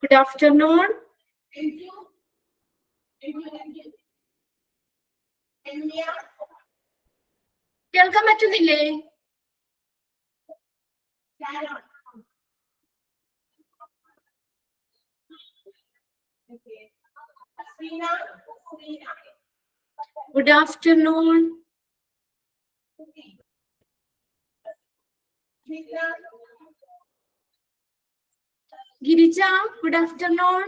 Good afternoon. കേൾക്കാൻ പറ്റുന്നില്ലേ? Good afternoon. Girija, good afternoon.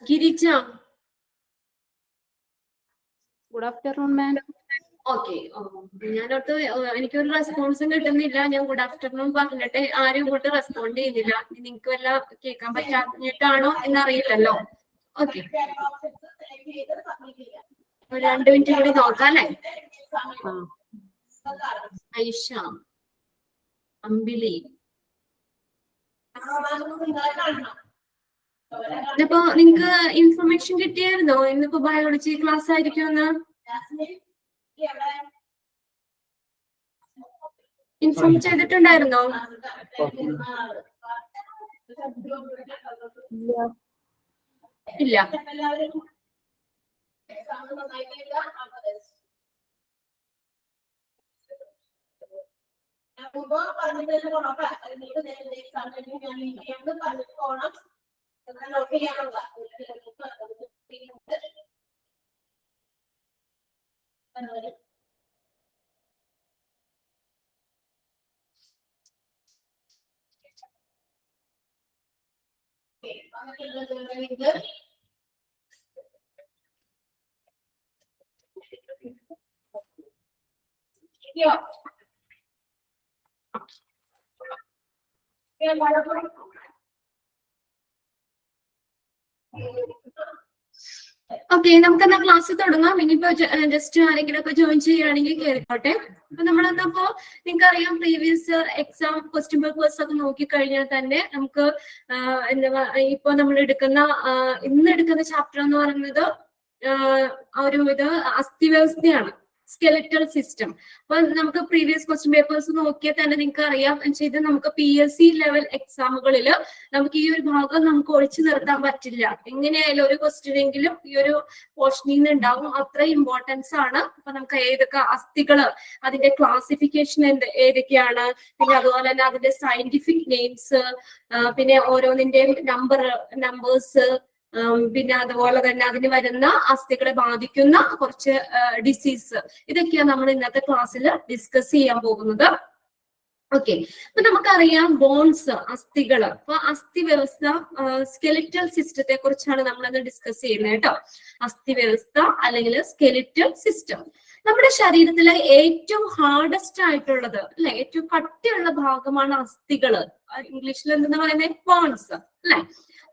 Girija. Good afternoon, ma'am. Okay, ഞാനോട്ട് എനിക്കൊരു റെസ്പോൺസും കിട്ടുന്നില്ല. ഞാൻ ഗുഡ് ആഫ്റ്റർനൂൺ പറഞ്ഞിട്ട് ആരും ഇങ്ങോട്ട് റെസ്പോണ്ട് ചെയ്യുന്നില്ല. നിങ്ങൾക്ക് വല്ല കേൾക്കാൻ പറ്റാഞ്ഞിട്ടാണോ എന്നറിയില്ലല്ലോ. ഓക്കെ, ഒരു 2 മിനിറ്റ് കൂടി നോക്കാം അല്ലേ? ഐഷ, അമ്പിളി, ഇന്നിപ്പോ നിങ്ങക്ക് ഇൻഫർമേഷൻ കിട്ടിയായിരുന്നോ ഇന്നിപ്പോ ബയോളജി ക്ലാസ് ആയിരിക്കുമെന്ന്? ഇൻഫോം ചെയ്തിട്ടുണ്ടായിരുന്നോ? ഇല്ല. ഓക്കെ, നമുക്ക് എന്നാ ക്ലാസ് തുടങ്ങാം. ഇനിയിപ്പോ ജസ്റ്റ് ആരെങ്കിലും ഒക്കെ ജോയിൻ ചെയ്യുകയാണെങ്കിൽ കേറിക്കോട്ടെ. അപ്പൊ നമ്മളെന്നപ്പോ നിങ്ങൾക്കറിയാം പ്രീവിയസ് എക്സാം ക്വസ്റ്റ്യൻ പേപ്പേഴ്സ് ഒക്കെ നോക്കിക്കഴിഞ്ഞാൽ തന്നെ നമുക്ക് എന്താ ഇപ്പൊ നമ്മൾ ഇന്ന് എടുക്കുന്ന ചാപ്റ്റർ എന്ന് പറയുന്നത് ഇത് അസ്ഥിവ്യവസ്ഥയാണ്, സ്കെലറ്റൽ സിസ്റ്റം. അപ്പൊ നമുക്ക് പ്രീവിയസ് ക്വസ്റ്റ്യൻ പേപ്പേഴ്സ് നോക്കിയാൽ തന്നെ നിങ്ങൾക്ക് അറിയാം ഇത് നമുക്ക് PSC ലെവൽ എക്സാമുകളിൽ നമുക്ക് ഈ ഒരു ഭാഗം നമുക്ക് ഒഴിച്ചു നിർത്താൻ പറ്റില്ല. എങ്ങനെയായാലും ഒരു ക്വസ്റ്റ്യനെങ്കിലും ഈ ഒരു പോർഷനിൽ നിന്ന് ഉണ്ടാവും. അത്ര ഇമ്പോർട്ടൻസ് ആണ്. അപ്പൊ നമുക്ക് ഏതൊക്കെ അസ്ഥികള്, അതിന്റെ ക്ലാസിഫിക്കേഷൻ ഏതൊക്കെയാണ്, പിന്നെ അതുപോലെ തന്നെ അതിന്റെ സയന്റിഫിക് നെയിംസ്, പിന്നെ ഓരോന്നിന്റെയും നമ്പേഴ്സ്, പിന്നെ അതുപോലെ തന്നെ അതിന് വരുന്ന അസ്ഥികളെ ബാധിക്കുന്ന കുറച്ച് ഡിസീസ്, ഇതൊക്കെയാണ് നമ്മൾ ഇന്നത്തെ ക്ലാസ്സിൽ ഡിസ്കസ് ചെയ്യാൻ പോകുന്നത്. ഓക്കെ, അപ്പൊ നമുക്കറിയാം ബോൺസ്, അസ്ഥികള്. അപ്പൊ അസ്ഥി വ്യവസ്ഥ, സ്കെലിറ്റൽ സിസ്റ്റത്തെ കുറിച്ചാണ് നമ്മളിന്ന് ഡിസ്കസ് ചെയ്യുന്നത് കേട്ടോ. അസ്ഥി വ്യവസ്ഥ അല്ലെങ്കിൽ സ്കെലിറ്റൽ സിസ്റ്റം നമ്മുടെ ശരീരത്തിലെ ഏറ്റവും ഹാർഡസ്റ്റ് ആയിട്ടുള്ളത് അല്ലെ, ഏറ്റവും കട്ടിയുള്ള ഭാഗമാണ് അസ്ഥികള്. ഇംഗ്ലീഷിൽ എന്താ പറയുന്നത്? ബോൺസ് അല്ലെ.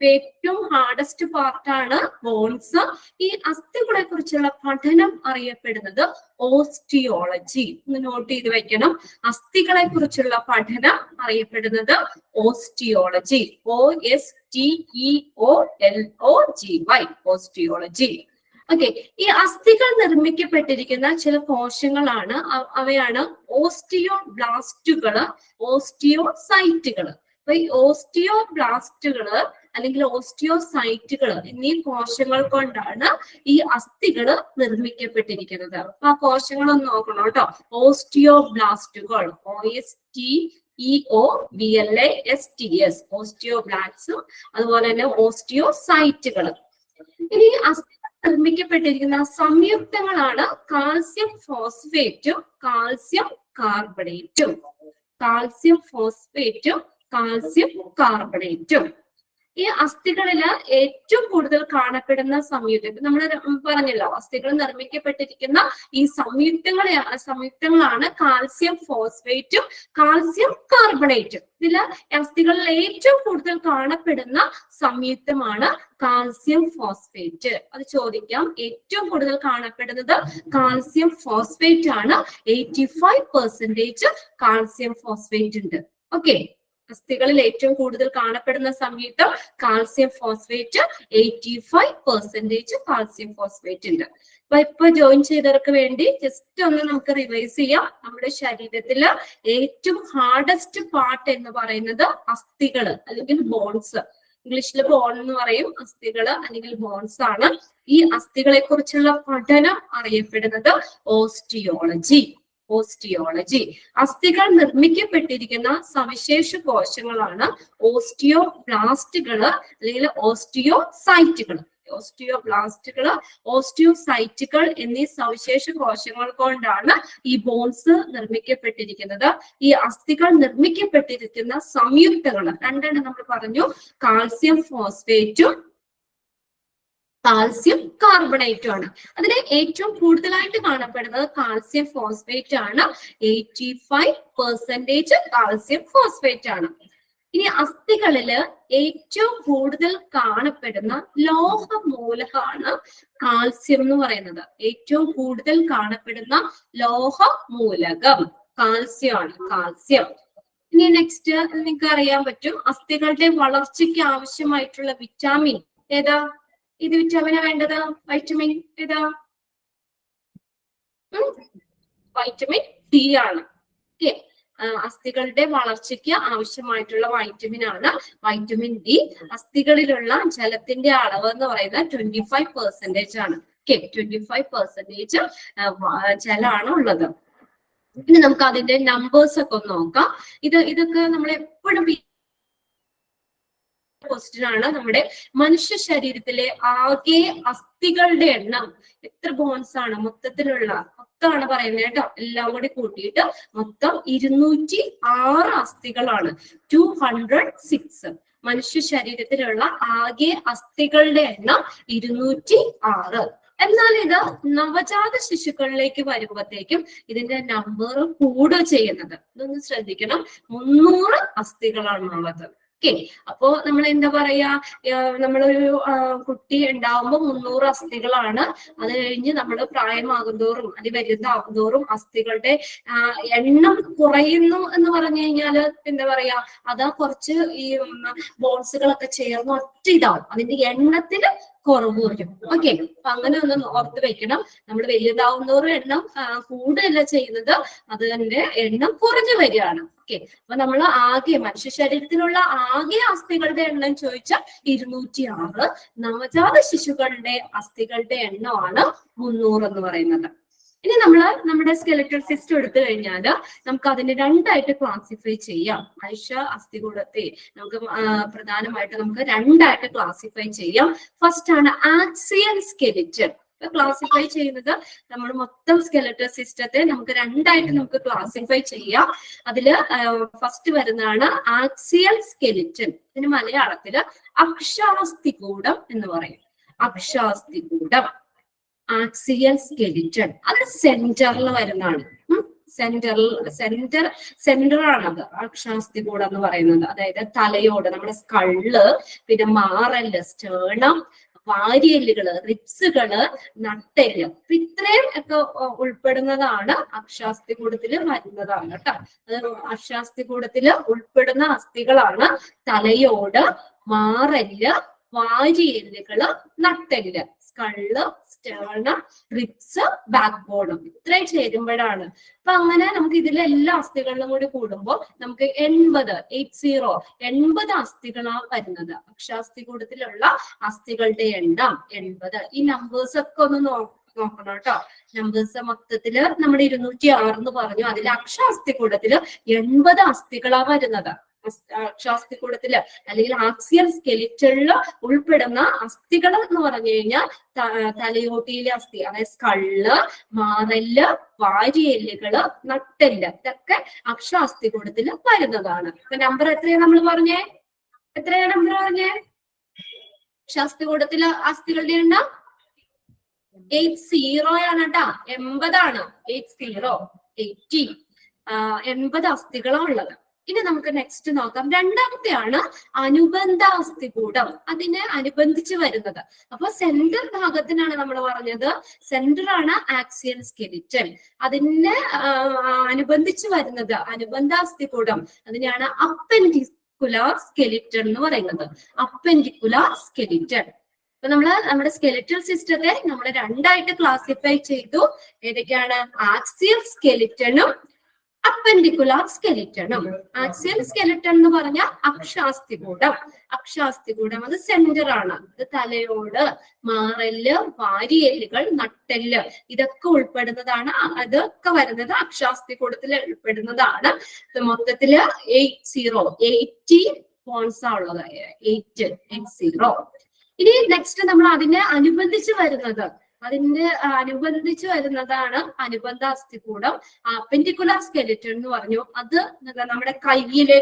ഏറ്റവും ഹാർഡസ്റ്റ് പാർട്ടാണ് ബോൺസ്. ഈ അസ്ഥികളെ കുറിച്ചുള്ള പഠനം അറിയപ്പെടുന്നത് ഓസ്റ്റിയോളജി. ഒന്ന് നോട്ട് ചെയ്ത് വെക്കണം. അസ്ഥികളെ കുറിച്ചുള്ള പഠനം അറിയപ്പെടുന്നത് ഓസ്റ്റിയോളജി. OSTEOLOGY, osteology. ഓക്കെ, ഈ അസ്ഥികൾ നിർമ്മിക്കപ്പെട്ടിരിക്കുന്ന ചില കോശങ്ങളാണ്, അവയാണ് ഓസ്റ്റിയോബ്ലാസ്റ്റുകള്, ഓസ്റ്റിയോസൈറ്റുകള്. അപ്പൊ ഈ ഓസ്റ്റിയോബ്ലാസ്റ്റുകള് അല്ലെങ്കിൽ ഓസ്റ്റിയോസൈറ്റുകൾ എന്നീ കോശങ്ങൾ കൊണ്ടാണ് ഈ അസ്ഥികള് നിർമ്മിക്കപ്പെട്ടിരിക്കുന്നത്. അപ്പൊ ആ കോശങ്ങളൊന്ന് നോക്കണം കേട്ടോ. ഓസ്റ്റിയോബ്ലാസ്റ്റുകൾ, OSTEOBLASTS, ഓസ്റ്റിയോബ്ലാസ്റ്റും അതുപോലെ തന്നെ ഓസ്റ്റിയോസൈറ്റുകൾ. ഇനി അസ്ഥി നിർമ്മിക്കപ്പെട്ടിരിക്കുന്ന സംയുക്തങ്ങളാണ് കാൽസ്യം ഫോസ്ഫേറ്റും കാൽസ്യം കാർബണേറ്റും. കാൽസ്യം ഫോസ്ഫേറ്റും കാൽസ്യം കാർബണേറ്റും. ഈ അസ്ഥികളില് ഏറ്റവും കൂടുതൽ കാണപ്പെടുന്ന സംയുക്തം നമ്മൾ പറഞ്ഞല്ലോ, അസ്ഥികൾ നിർമ്മിക്കപ്പെട്ടിരിക്കുന്ന ഈ സംയുക്തങ്ങളാണ് കാൽസ്യം ഫോസ്ഫേറ്റും കാൽസ്യം കാർബണേറ്റും. ഇതില് അസ്ഥികളിൽ ഏറ്റവും കൂടുതൽ കാണപ്പെടുന്ന സംയുക്തമാണ് കാൽസ്യം ഫോസ്ഫേറ്റ്. അത് ചോദിക്കാം. ഏറ്റവും കൂടുതൽ കാണപ്പെടുന്നത് കാൽസ്യം ഫോസ്ഫേറ്റ് ആണ്. 85% കാൽസ്യം ഫോസ്ഫേറ്റ് ഉണ്ട്. ഓക്കെ, അസ്ഥികളിൽ ഏറ്റവും കൂടുതൽ കാണപ്പെടുന്ന സംയുക്തം കാൽസ്യം ഫോസ്ഫേറ്റ്. 85% കാൽസ്യം ഫോസ്ഫേറ്റ് ഉണ്ട്. അപ്പൊ ഇപ്പൊ ജോയിൻ ചെയ്തവർക്ക് വേണ്ടി ജസ്റ്റ് ഒന്ന് നമുക്ക് റിവൈസ് ചെയ്യാം. നമ്മുടെ ശരീരത്തില് ഏറ്റവും ഹാർഡസ്റ്റ് പാർട്ട് എന്ന് പറയുന്നത് അസ്ഥികള് അല്ലെങ്കിൽ ബോൺസ്. ഇംഗ്ലീഷിൽ ബോൺ എന്ന് പറയും, അസ്ഥികള് അല്ലെങ്കിൽ ബോൺസ് ആണ്. ഈ അസ്ഥികളെ കുറിച്ചുള്ള പഠനം അറിയപ്പെടുന്നത് ഓസ്റ്റിയോളജി. ഓസ്റ്റിയോളജി. അസ്ഥികൾ നിർമ്മിക്കപ്പെട്ടിരിക്കുന്ന സവിശേഷ കോശങ്ങളാണ് ഓസ്റ്റിയോബ്ലാസ്റ്റുകള് അല്ലെങ്കിൽ ഓസ്റ്റിയോസൈറ്റുകൾ. ഓസ്റ്റിയോബ്ലാസ്റ്റുകള്, ഓസ്റ്റിയോസൈറ്റുകൾ എന്നീ സവിശേഷ കോശങ്ങൾ കൊണ്ടാണ് ഈ ബോൺസ് നിർമ്മിക്കപ്പെട്ടിരിക്കുന്നത്. ഈ അസ്ഥികൾ നിർമ്മിക്കപ്പെട്ടിരിക്കുന്ന സംയുക്തകള് രണ്ടെണ്ണം നമ്മൾ പറഞ്ഞു, കാൽസ്യം ഫോസ്ഫേറ്റും കാൽസ്യം കാർബണേറ്റും ആണ്. അതിൽ ഏറ്റവും കൂടുതലായിട്ട് കാണപ്പെടുന്നത് കാൽസ്യം ഫോസ്ഫേറ്റ് ആണ്. 85% കാൽസ്യം ഫോസ്ഫേറ്റ് ആണ്. ഇനി അസ്ഥികളില് ഏറ്റവും കൂടുതൽ കാണപ്പെടുന്ന ലോഹമൂലകമാണ് കാൽസ്യം എന്ന് പറയുന്നത്. ഏറ്റവും കൂടുതൽ കാണപ്പെടുന്ന ലോഹമൂലകം കാൽസ്യം ആണ്. കാൽസ്യം. ഇനി നെക്സ്റ്റ് നിങ്ങൾക്ക് അറിയാൻ പറ്റും, അസ്ഥികളുടെ വളർച്ചയ്ക്ക് ആവശ്യമായിട്ടുള്ള വിറ്റാമിൻ ഏതാ? ഇത് വിറ്റാമിനാ വേണ്ടത്? വൈറ്റമിൻ ഏതാ? വൈറ്റമിൻ ഡി ആണ്. ഓക്കെ, അസ്ഥികളുടെ വളർച്ചയ്ക്ക് ആവശ്യമായിട്ടുള്ള വൈറ്റമിൻ ആണ് വൈറ്റമിൻ ഡി. അസ്ഥികളിലുള്ള ജലത്തിന്റെ അളവ് എന്ന് പറയുന്നത് 25% ആണ്. ഓക്കെ, 25% ജലമാണ് ഉള്ളത്. ഇനി നമുക്ക് അതിന്റെ നമ്പേഴ്സ് ഒക്കെ ഒന്ന് നോക്കാം. ഇതൊക്കെ നമ്മൾ എപ്പോഴും ക്വസ്റ്റ്യൻ ആണ്. നമ്മുടെ മനുഷ്യ ശരീരത്തിലെ ആകെ അസ്ഥികളുടെ എണ്ണം എത്ര ബോൺസ് ആണ് മൊത്തമാണ് പറയുന്നത് കേട്ടോ. എല്ലാം കൂടി കൂട്ടിയിട്ട് മൊത്തം 206 അസ്ഥികളാണ്. 206. മനുഷ്യ ശരീരത്തിലുള്ള ആകെ അസ്ഥികളുടെ എണ്ണം 206. എന്നാൽ ഇത് നവജാത ശിശുക്കളിലേക്ക് വരുമ്പോഴത്തേക്കും ഇതിന്റെ നമ്പർ കൂടുക ചെയ്യുന്നത്. ഇതൊന്ന് ശ്രദ്ധിക്കണം. 300 അസ്ഥികളാണുള്ളത്. ഓക്കെ, അപ്പോ നമ്മൾ എന്താ പറയാ, നമ്മളൊരു കുട്ടി ഉണ്ടാവുമ്പോൾ 300 അസ്ഥികളാണ്. അത് കഴിഞ്ഞ് നമ്മൾ പ്രായമാകുന്തോറും അത് വലുതാകുന്തോറും അസ്ഥികളുടെ എണ്ണം കുറയുന്നു എന്ന് പറഞ്ഞു കഴിഞ്ഞാല് എന്താ പറയാ, അതാ കുറച്ച് ഈ ബോൺസുകളൊക്കെ ചേർന്ന് ഒറ്റ ഇതാവും, അതിന്റെ എണ്ണത്തിന് കുറവ് വരും. ഓക്കെ, അപ്പൊ അങ്ങനെ ഒന്ന് ഓർത്ത് വെക്കണം. നമ്മൾ വലുതാവുന്നോറും എണ്ണം കൂടുതലല്ല ചെയ്യുന്നത്, അതിന്റെ എണ്ണം കുറഞ്ഞു വരികയാണ്. ഓക്കെ, അപ്പൊ നമ്മൾ ആകെ മനുഷ്യ ശരീരത്തിലുള്ള ആകെ അസ്ഥികളുടെ എണ്ണം ചോദിച്ചാൽ 206. നവജാത ശിശുക്കളുടെ അസ്ഥികളുടെ എണ്ണമാണ് 300 എന്ന് പറയുന്നത്. ഇനി നമ്മുടെ സ്കെലറ്റൽ സിസ്റ്റം എടുത്തു കഴിഞ്ഞാല് നമുക്ക് അതിനെ രണ്ടായിട്ട് ക്ലാസിഫൈ ചെയ്യാം. മനുഷ്യ അസ്ഥികൂടത്തെ നമുക്ക് പ്രധാനമായിട്ട് നമുക്ക് രണ്ടായിട്ട് ക്ലാസിഫൈ ചെയ്യാം. ഫസ്റ്റ് ആണ് ആക്സിയൽ സ്കെലിറ്റൻ. ക്ലാസിഫൈ ചെയ്യുന്നത് നമ്മൾ മൊത്തം സ്കെലറ്റൽ സിസ്റ്റത്തെ നമുക്ക് രണ്ടായിട്ട് നമുക്ക് ക്ലാസിഫൈ ചെയ്യാം. അതില് ഫസ്റ്റ് വരുന്നതാണ് ആക്സിയൽ സ്കെലിറ്റൻ. ഇതിന് മലയാളത്തില് അക്ഷാസ്ഥികൂടം എന്ന് പറയും. അക്ഷാസ്ഥികൂടം, ആക്സിയൽ സ്കെലിറ്റൻ. അത് സെന്ററിൽ വരുന്നതാണ്. സെന്റർ ആണത് അക്ഷാസ്ഥികൂടം എന്ന് പറയുന്നത്. അതായത് തലയോട്, നമ്മുടെ സ്കള്ള്, പിന്നെ മാറല്, സ്റ്റേണം, വാരിയല്ലുകള്, റിബ്സുകള്, നട്ടെല്ല്, ഇത്രയും ഒക്കെ ഉൾപ്പെടുന്നതാണ് അക്ഷാസ്ഥികൂടത്തിൽ വരുന്നതാണ് കേട്ടോ. അത് അക്ഷാസ്ഥികൂടത്തിൽ ഉൾപ്പെടുന്ന അസ്ഥികളാണ് തലയോട്, മാറല്, വാരിയെല്ലുകള്, നട്ടെല്ല്, സ്കള്ള്, സ്റ്റേർണം, റിബ്സ്, ബാക്ക് ബോണും ഇത്രയും ചേരുമ്പോഴാണ്. അപ്പൊ അങ്ങനെ നമുക്ക് ഇതിലെ എല്ലാ അസ്ഥികളിലും കൂടി കൂടുമ്പോൾ നമുക്ക് 80 അസ്ഥികളാണ് വരുന്നത്. അക്ഷാസ്ഥികൂടത്തിലുള്ള അസ്ഥികളുടെ എണ്ണം 80. ഈ നമ്പേഴ്സ് ഒക്കെ ഒന്ന് നോക്കണം കേട്ടോ. നമ്പേഴ്സ് മൊത്തത്തില് നമ്മുടെ 206 എന്ന് പറഞ്ഞു. അതിൽ അക്ഷാസ്ഥികൂടത്തില് 80 അസ്ഥികളാ വരുന്നത്. അക്ഷാസ്ഥികൂടത്തില് അല്ലെങ്കിൽ ആക്സിയൽ സ്കെലിറ്റനില് ഉൾപ്പെടുന്ന അസ്ഥികൾ എന്ന് പറഞ്ഞു കഴിഞ്ഞാൽ തലയോട്ടിയിലെ അസ്ഥി, അതായത് സ്കള്ള്, മാറല്, വാരിയെല്ലുകള്, നട്ടെല്ല്, ഇതൊക്കെ അക്ഷാസ്ഥികൂടത്തില് വരുന്നതാണ്. അപ്പൊ നമ്പർ എത്രയാ നമ്മൾ പറഞ്ഞേ? എത്രയാ നമ്പർ പറഞ്ഞേ? അക്ഷാസ്ഥികൂടത്തില് അസ്ഥികളുടെ എണ്ണം 80 ആണ് കേട്ടാ. 80 ആണ്. 80 അസ്ഥികളാണ് ഉള്ളത്. ഇനി നമുക്ക് നെക്സ്റ്റ് നോക്കാം. രണ്ടാമത്തെയാണ് അനുബന്ധ അസ്ഥികൂടം. അതിനെ അനുബന്ധിച്ച് വരുന്നത്. അപ്പൊ സെന്റർ ഭാഗത്തിനാണ് നമ്മൾ പറഞ്ഞത്. സെന്റർ ആണ് ആക്സിയൽ സ്കെലിറ്റൻ. അതിനെ അനുബന്ധിച്ച് വരുന്നത് അനുബന്ധ അസ്ഥികൂടം. അതിനെയാണ് അപ്പൻഡിക്കുലാർ സ്കെലിറ്റൺ എന്ന് പറയുന്നത്. Appendicular skeleton. അപ്പൊ നമ്മുടെ സ്കെലിറ്റൽ സിസ്റ്റത്തെ നമ്മൾ രണ്ടായിട്ട് ക്ലാസിഫൈ ചെയ്തു. ഏതൊക്കെയാണ്? ആക്സിയൽ സ്കെലിറ്റണും അപ്പൻഡിക്കുലാർ സ്കെലിറ്റണും. ആക്സിയൽ സ്കെലിറ്റൺ എന്ന് പറഞ്ഞാൽ അക്ഷാസ്ഥികൂടം. അക്ഷാസ്ഥികൂടം അത് സെന്റർ ആണ്. ഇത് തലയോട്, മാറല്, വാരിയെല്ലുകൾ, നട്ടെല്ല് ഇതൊക്കെ ഉൾപ്പെടുന്നതാണ്. അതൊക്കെ വരുന്നത് അക്ഷാസ്ഥികൂടത്തിൽ ഉൾപ്പെടുന്നതാണ്. മൊത്തത്തില് 80 പോൺസ് ആ ഉള്ളത്. 880. ഇനി നെക്സ്റ്റ് നമ്മൾ അതിനെ അനുബന്ധിച്ച് വരുന്നതാണ് അനുബന്ധ അസ്ഥികൂടം. അപ്പൻഡിക്കുലാർ സ്കെലിറ്റൺ എന്ന് പറഞ്ഞു. അത് നമ്മുടെ കൈകളിലെ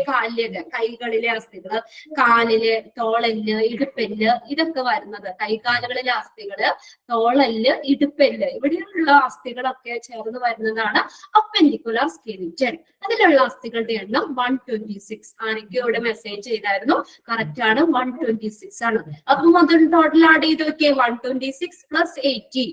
അസ്ഥികള്, കാലില്, തോളല്, ഇടുപ്പെല്ല് ഇതൊക്കെ വരുന്നത്. കൈകാലുകളിലെ അസ്ഥികള്, തോളല്, ഇടുപ്പെല്ല് ഇവിടെയുള്ള അസ്ഥികളൊക്കെ ചേർന്ന് വരുന്നതാണ് അപ്പൻഡിക്കുലാർ സ്കെലിറ്റൺ. അതിലുള്ള അസ്ഥികളുടെ എണ്ണം 126. ആരൊക്കെ ഇവിടെ മെസ്സേജ് ചെയ്തായിരുന്നു? കറക്റ്റ് ആണ്, 126 ആണ്. അപ്പൊ മൊത്തം ടോട്ടൽ ആഡ് ചെയ്ത് നോക്കിയേ. 126 + 80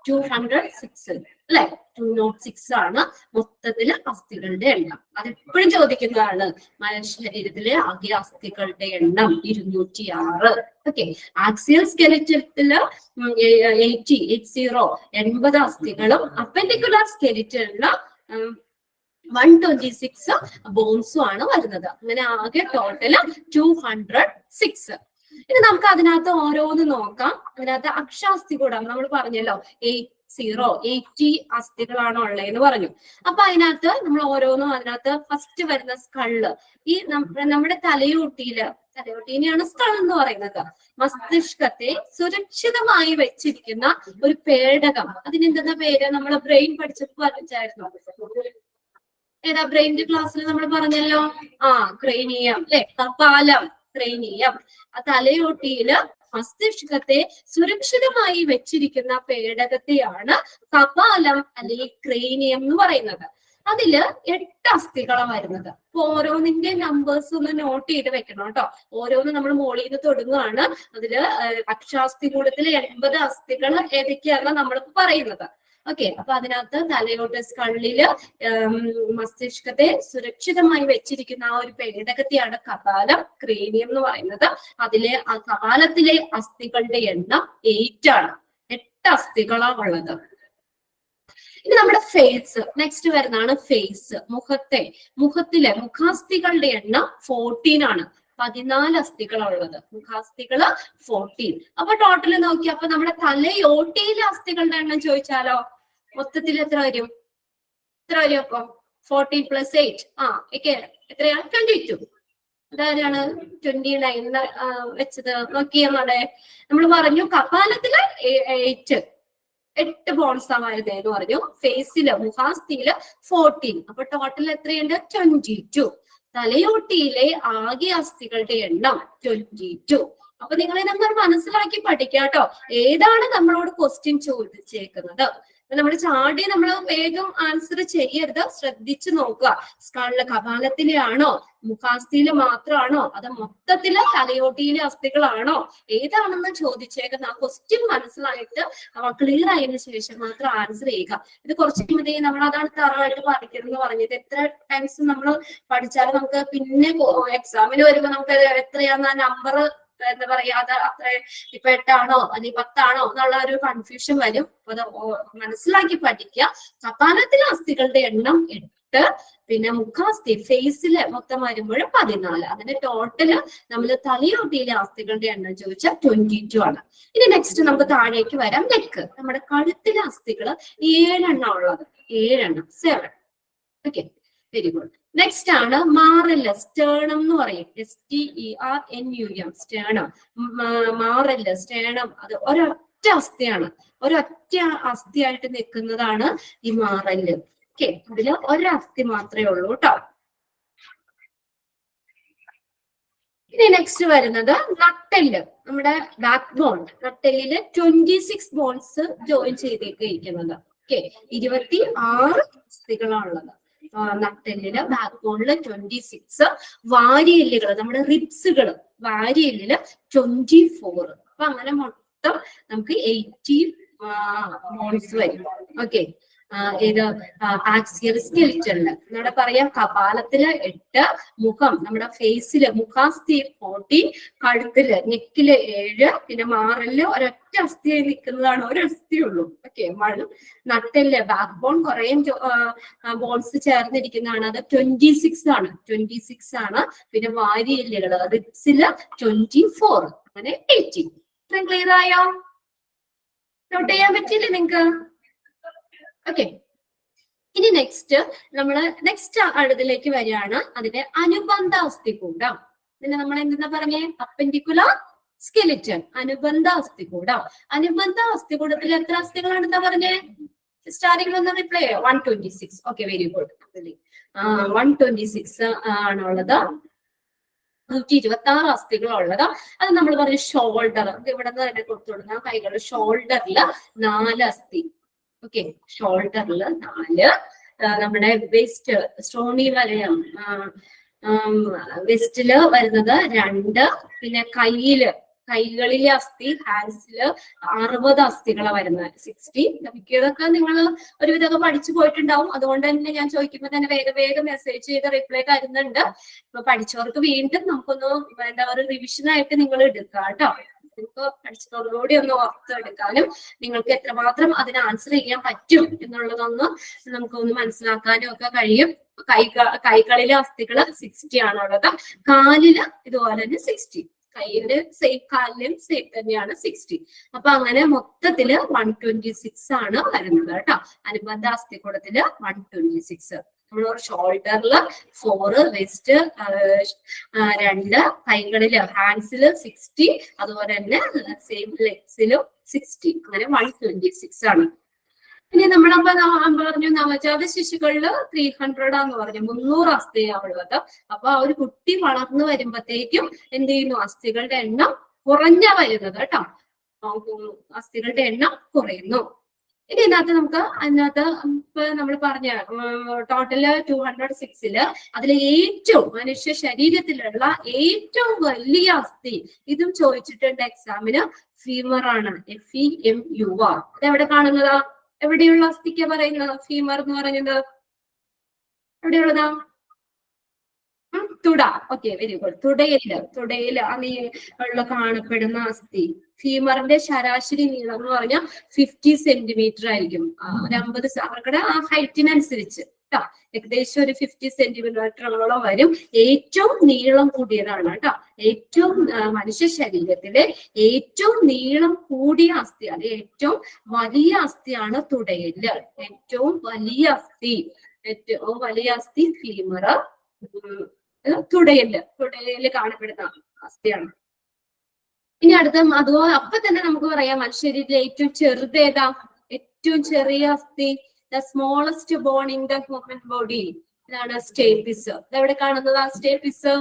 206 അല്ലെ? 206 ആണ് മൊത്തത്തില് അസ്ഥികളുടെ എണ്ണം. അതെപ്പോഴും ചോദിക്കുന്നതാണ്. മനുഷ്യ ശരീരത്തിലെ ആകെ അസ്ഥികളുടെ എണ്ണം 206. ഓക്കെ. ആക്സിയൽ സ്കെലിറ്റത്തില് 80 അസ്ഥികളും അപ്പൻഡിക്കുലാർ സ്കെലിറ്റനില് 126 ബോൺസും ആണ് വരുന്നത്. അങ്ങനെ ആകെ ടോട്ടല് 206. ഇനി നമുക്ക് അതിനകത്ത് ഓരോന്ന് നോക്കാം. അതിനകത്ത് അക്ഷാസ്ഥികൂടം നമ്മൾ പറഞ്ഞല്ലോ 80 അസ്ഥികളാണ് ഉള്ളതെന്ന് പറഞ്ഞു. അപ്പൊ അതിനകത്ത് നമ്മൾ ഓരോന്നും അതിനകത്ത് ഫസ്റ്റ് വരുന്ന സ്കള്ള്. ഈ നമ്മുടെ തലയോട്ടിനെയാണ് സ്കൾ എന്ന് പറയുന്നത്. മസ്തിഷ്കത്തെ സുരക്ഷിതമായി വെച്ചിരിക്കുന്ന ഒരു പേടകം. അതിനെന്തെന്ന പേര്? നമ്മൾ ബ്രെയിൻ പഠിച്ചപ്പോൾ പഠിച്ചായിരുന്നു. ഏതാ ബ്രെയിൻ്റെ ക്ലാസ്സിൽ നമ്മൾ പറഞ്ഞല്ലോ? ക്രേനിയം അല്ലെ? കപാലം, ക്രേനിയം. ആ തലയോട്ടിയില് മസ്തിഷ്കത്തെ സുരക്ഷിതമായി വെച്ചിരിക്കുന്ന പേടകത്തെയാണ് കപാലം അല്ലെങ്കിൽ ക്രേനിയം എന്ന് പറയുന്നത്. അതില് 8 അസ്ഥികളാണ് വരുന്നത്. അപ്പൊ ഓരോന്നിന്റെ നമ്പേഴ്സ് ഒന്ന് നോട്ട് ചെയ്ത് വെക്കണം കേട്ടോ. ഓരോന്ന് നമ്മൾ മോളിൽ നിന്ന് തുടങ്ങുകയാണ്. അതില് അക്ഷാസ്ഥികൂടത്തില് 80 അസ്ഥികൾ ഏതൊക്കെയാണ് നമ്മൾ പറയുന്നത്. ഓക്കെ. അപ്പൊ അതിനകത്ത് തലയോട്ട് സ്കള്ളില് മസ്തിഷ്കത്തെ സുരക്ഷിതമായി വെച്ചിരിക്കുന്ന ആ ഒരു പേടകത്തെയാണ് കപാലം, ക്രേനിയം എന്ന് പറയുന്നത്. അതിലെ ആ കപാലത്തിലെ അസ്ഥികളുടെ എണ്ണം 8 ആണ്. 8 അസ്ഥികളാണ് ഉള്ളത്. ഇനി നമ്മുടെ ഫേസ്. നെക്സ്റ്റ് വരുന്നതാണ് ഫേസ്. മുഖത്തിലെ മുഖാസ്ഥികളുടെ എണ്ണം 14 ആണ്. 14 അസ്ഥികളുള്ളത്. മുഖാസ്ഥികള് 14. അപ്പൊ ടോട്ടൽ നോക്കി. അപ്പൊ നമ്മുടെ തലയോട്ടിയിലെ അസ്ഥികളുടെ എണ്ണം ചോദിച്ചാലോ മൊത്തത്തിൽ എത്ര വരും? അപ്പൊ 14 + 8 എത്രയാ? 22. അതാരാണ് 29 വെച്ചത്? നോക്കിയെന്നോടെ. നമ്മൾ പറഞ്ഞു കപാലത്തില് 8 ബോൺസ് വരുന്നത് എന്ന് പറഞ്ഞു. ഫേസില് മുഖാസ്ഥിയില് 14. അപ്പൊ ടോട്ടൽ എത്രയുണ്ട്? 22. തലയോട്ടിയിലെ ആകെ അസ്ഥികളുടെ എണ്ണം 22. അപ്പൊ നിങ്ങൾ നമ്മൾ മനസ്സിലാക്കി പഠിക്കാട്ടോ. ഏതാണ് നമ്മളോട് ക്വസ്റ്റ്യൻ ചോദിച്ചേക്കുന്നത്? നമ്മൾ ചാടി നമ്മൾ വേഗം ആൻസർ ചെയ്യരുത്. ശ്രദ്ധിച്ചു നോക്കുക. സ്കള്ളിലെ കപാലത്തിലെ ആണോ, മുഖാസ്ഥിയില് മാത്രമാണോ, അത് മൊത്തത്തില് തലയോട്ടിയിലെ അസ്ഥികളാണോ, ഏതാണെന്ന് ചോദിച്ചേക്കുന്ന ആ ക്വസ്റ്റ്യൻ മനസ്സിലായിട്ട് ക്ലിയർ ആയതിനു ശേഷം മാത്രം ആൻസർ ചെയ്യുക. ഇത് കുറച്ച് മതി. നമ്മൾ അതാണ് തറവായിട്ട് പഠിക്കണം പറഞ്ഞത്. എത്ര ടൈംസ് നമ്മൾ പഠിച്ചാലും നമുക്ക് പിന്നെ എക്സാമിന് വരുമ്പോ നമുക്ക് എത്രയാന്ന് നമ്പർ എന്താ പറയാ, അത് അത്ര ഇപ്പൊ 8 ആണോ അല്ലെങ്കിൽ 10 ആണോ എന്നുള്ള ഒരു കൺഫ്യൂഷൻ വരും. അപ്പൊ അത് മനസ്സിലാക്കി പഠിക്കുക. കപാലത്തിലെ അസ്ഥികളുടെ എണ്ണം 8. പിന്നെ മുഖാസ്ഥി ഫേസില് മൊത്തം വരുമ്പോഴും 14. അതിന്റെ ടോട്ടല് നമ്മൾ തലയോട്ടിയിലെ അസ്ഥികളുടെ എണ്ണം ചോദിച്ചാൽ 22 ആണ്. ഇനി നെക്സ്റ്റ് നമുക്ക് താഴേക്ക് വരാം. നെക്ക്. നമ്മുടെ കഴുത്തിലെ അസ്ഥികള് 7 ഉള്ളത്. 7. Okay, very good. നെക്സ്റ്റ് ആണ് മാറല്, സ്റ്റേണം എന്ന് പറയും. STERNUM, sternum. മാറല്, സ്റ്റേണം അത് ഒരൊറ്റ അസ്ഥിയാണ്. ഒരൊറ്റ അസ്ഥിയായിട്ട് നിൽക്കുന്നതാണ് ഈ മാറല്. ഓക്കെ, അതില് ഒരസ്ഥി മാത്രമേ ഉള്ളൂ കേട്ടോ. ഇനി നെക്സ്റ്റ് വരുന്നത് നട്ടെല്ല്. നമ്മുടെ ബാക്ക് ബോൺ. നട്ടെല്ലില് 26 ബോൺസ് ജോയിൻ ചെയ്തേക്കിരിക്കുന്നത്. ഓക്കെ, 26 അസ്ഥികളാണുള്ളത് നട്ടെല്ലില്. ബാക്ക് ബോണില് 26. വാരിയെല്ലുകൾ, നമ്മുടെ റിബ്സുകള്, വാരിയെല്ലില് 24. അപ്പൊ അങ്ങനെ മൊത്തം നമുക്ക് 80 ബോൺസ് വരും. ഓക്കെ, ഏത് ആക്സിയൽ സ്കെലിറ്റണില് ഇവിടെ പറയാം കപാലത്തില് 8, മുഖം നമ്മുടെ ഫേസില് മുഖാസ്ഥി 14, കഴുത്തില് നെക്കില് 7, പിന്നെ മാറില് ഒരൊറ്റ അസ്ഥിയായി നിൽക്കുന്നതാണ്, ഒരു അസ്ഥിയുള്ളൂ. ഓക്കെ, നട്ടെല്ല് ബാക്ക് ബോൺ കുറേ ബോൺസ് ചേർന്നിരിക്കുന്നതാണ്, അത് 26 ആണ്, 26 ആണ്. പിന്നെ വാരിയെല്ലുകള് റിബ്സില് 24, അങ്ങനെ 18. ഇത്രയും ക്ലിയർ ആയോ? നോട്ട് ചെയ്യാൻ പറ്റില്ലേ നിങ്ങക്ക്? ഓക്കെ, ഇനി നെക്സ്റ്റ് അടുത്തിലേക്ക് വരികയാണ്. അതിന്റെ അനുബന്ധ അസ്ഥികൂടം. പിന്നെ നമ്മൾ എന്താ പറഞ്ഞേ? അപ്പെൻഡിക്കുലർ സ്കെലിറ്റൺ, അനുബന്ധ അസ്ഥികൂടം. അനുബന്ധ അസ്ഥികൂടത്തിൽ എത്ര അസ്ഥികളാണ് എന്താ പറഞ്ഞേ? സ്റ്റാർട്ടിംഗിൽ ഒന്ന് റിപ്ലൈ ചെയ്യോ? 126. Okay, very good. 126 ആണുള്ളത്. 126 അസ്ഥികളുള്ളത്. അത് നമ്മൾ പറഞ്ഞ ഷോൾഡർ, ഇവിടെ നിന്ന് തന്നെ കൊടുത്തുകൊടുക്കുന്ന കൈകൾ. ഷോൾഡറില് 4 അസ്ഥി. ഓക്കെ, ഷോൾഡറിൽ 4. നമ്മുടെ വെസ്റ്റ് സ്റ്റോണി വലയം, വെസ്റ്റില് വരുന്നത് 2. പിന്നെ കൈകളിലെ അസ്ഥി, ഹാൻഡ്സില് 60 അസ്ഥികളാണ് വരുന്നത്, 60. മിക്കതൊക്കെ നിങ്ങൾ ഒരുവിധമൊക്കെ പഠിച്ചു പോയിട്ടുണ്ടാവും. അതുകൊണ്ട് തന്നെ ഞാൻ ചോദിക്കുമ്പോൾ തന്നെ വേഗം മെസ്സേജ് ചെയ്ത് റിപ്ലൈ തരുന്നുണ്ട്. ഇപ്പൊ പഠിച്ചവർക്ക് വീണ്ടും നമുക്കൊന്ന് ഒരു റിവിഷനായിട്ട് നിങ്ങൾ എടുക്കുക കേട്ടോ. നിങ്ങൾക്ക് പഠിച്ചതോടുകൂടി ഒന്ന് ഓർത്തെടുക്കാനും നിങ്ങൾക്ക് എത്രമാത്രം അതിന് ആൻസർ ചെയ്യാൻ പറ്റും എന്നുള്ളതൊന്ന് നമുക്കൊന്ന് മനസ്സിലാക്കാനും ഒക്കെ കഴിയും. കൈകളിലെ അസ്ഥികള് 60 ആണുള്ളത്. കാലില് ഇതുപോലെ തന്നെ 60. കൈയിന്റെ സെയിം, കാലിലും സെയിം തന്നെയാണ് 60. അപ്പൊ അങ്ങനെ മൊത്തത്തില് 126 ആണ് വരുന്നത് കേട്ടോ. അനുബന്ധ അസ്ഥികൂടത്തില് 126. നമ്മൾ ഷോൾഡറില് 4, വെസ്റ്റ് 2, കൈകളില് ഹാൻഡ്സില് 60, അതുപോലെ തന്നെ സെയിം ലെഗ്സിലും 60. അങ്ങനെ 126 ആണ്. ഇനി നമ്മളപ്പോ പറഞ്ഞു നവജാത ശിശുക്കളില് 300 ആന്ന് പറഞ്ഞു, 300 അസ്ഥിയാണുള്ളത്. അപ്പൊ ആ ഒരു കുട്ടി വളർന്നു വരുമ്പോഴത്തേക്കും എന്ത് ചെയ്യുന്നു? അസ്ഥികളുടെ എണ്ണം കുറഞ്ഞ വരുന്നത് കേട്ടോ. അസ്ഥികളുടെ എണ്ണം കുറയുന്നു. ഇനി അതിനകത്ത് ഇപ്പൊ നമ്മൾ പറഞ്ഞ ടോട്ടല് 206-ല് അതിലെ ഏറ്റവും മനുഷ്യ ശരീരത്തിലുള്ള ഏറ്റവും വലിയ അസ്ഥി, ഇതും ചോദിച്ചിട്ടുണ്ട് എക്സാമിന്. ഫീമർ ആണ്, FEMUR. അതെവിടെ കാണുന്നതാ? എവിടെയുള്ള അസ്ഥിക്ക പറയുന്നത് ഫീമർ എന്ന് പറയുന്നത്? എവിടെയുള്ളതാ? തുട. Okay, very good. തുടയില് ഉള്ള കാണപ്പെടുന്ന അസ്ഥി. ഫീമറിന്റെ ശരാശരി നീളം എന്ന് പറഞ്ഞാൽ 50 സെന്റിമീറ്റർ ആയിരിക്കും. ഒരു 50 അവരുടെ ആ ഹൈറ്റിനനുസരിച്ച് കേട്ടോ. ഏകദേശം ഒരു 50 സെന്റിമീറ്ററോളം വരും. ഏറ്റവും നീളം കൂടിയതാണ് കേട്ടോ. ഏറ്റവും മനുഷ്യ ശരീരത്തിലെ ഏറ്റവും നീളം കൂടിയ അസ്ഥി, അത് ഏറ്റവും വലിയ അസ്ഥിയാണ് തുടയില്. ഏറ്റവും വലിയ അസ്ഥി ഫീമർ, തുടയില് കാണപ്പെടുന്ന അവസ്ഥയാണ്. ഇനി അടുത്ത അപ്പൊ തന്നെ നമുക്ക് പറയാം മനുഷ്യരിലെ ഏറ്റവും ചെറുത് ഏതാ? ഏറ്റവും ചെറിയ അസ്ഥി, the smallest born in the human body, ഇതാണ് സ്റ്റേപ്പിസ്. ഇതെവിടെ കാണുന്നതാ സ്റ്റേപ്പിസ്?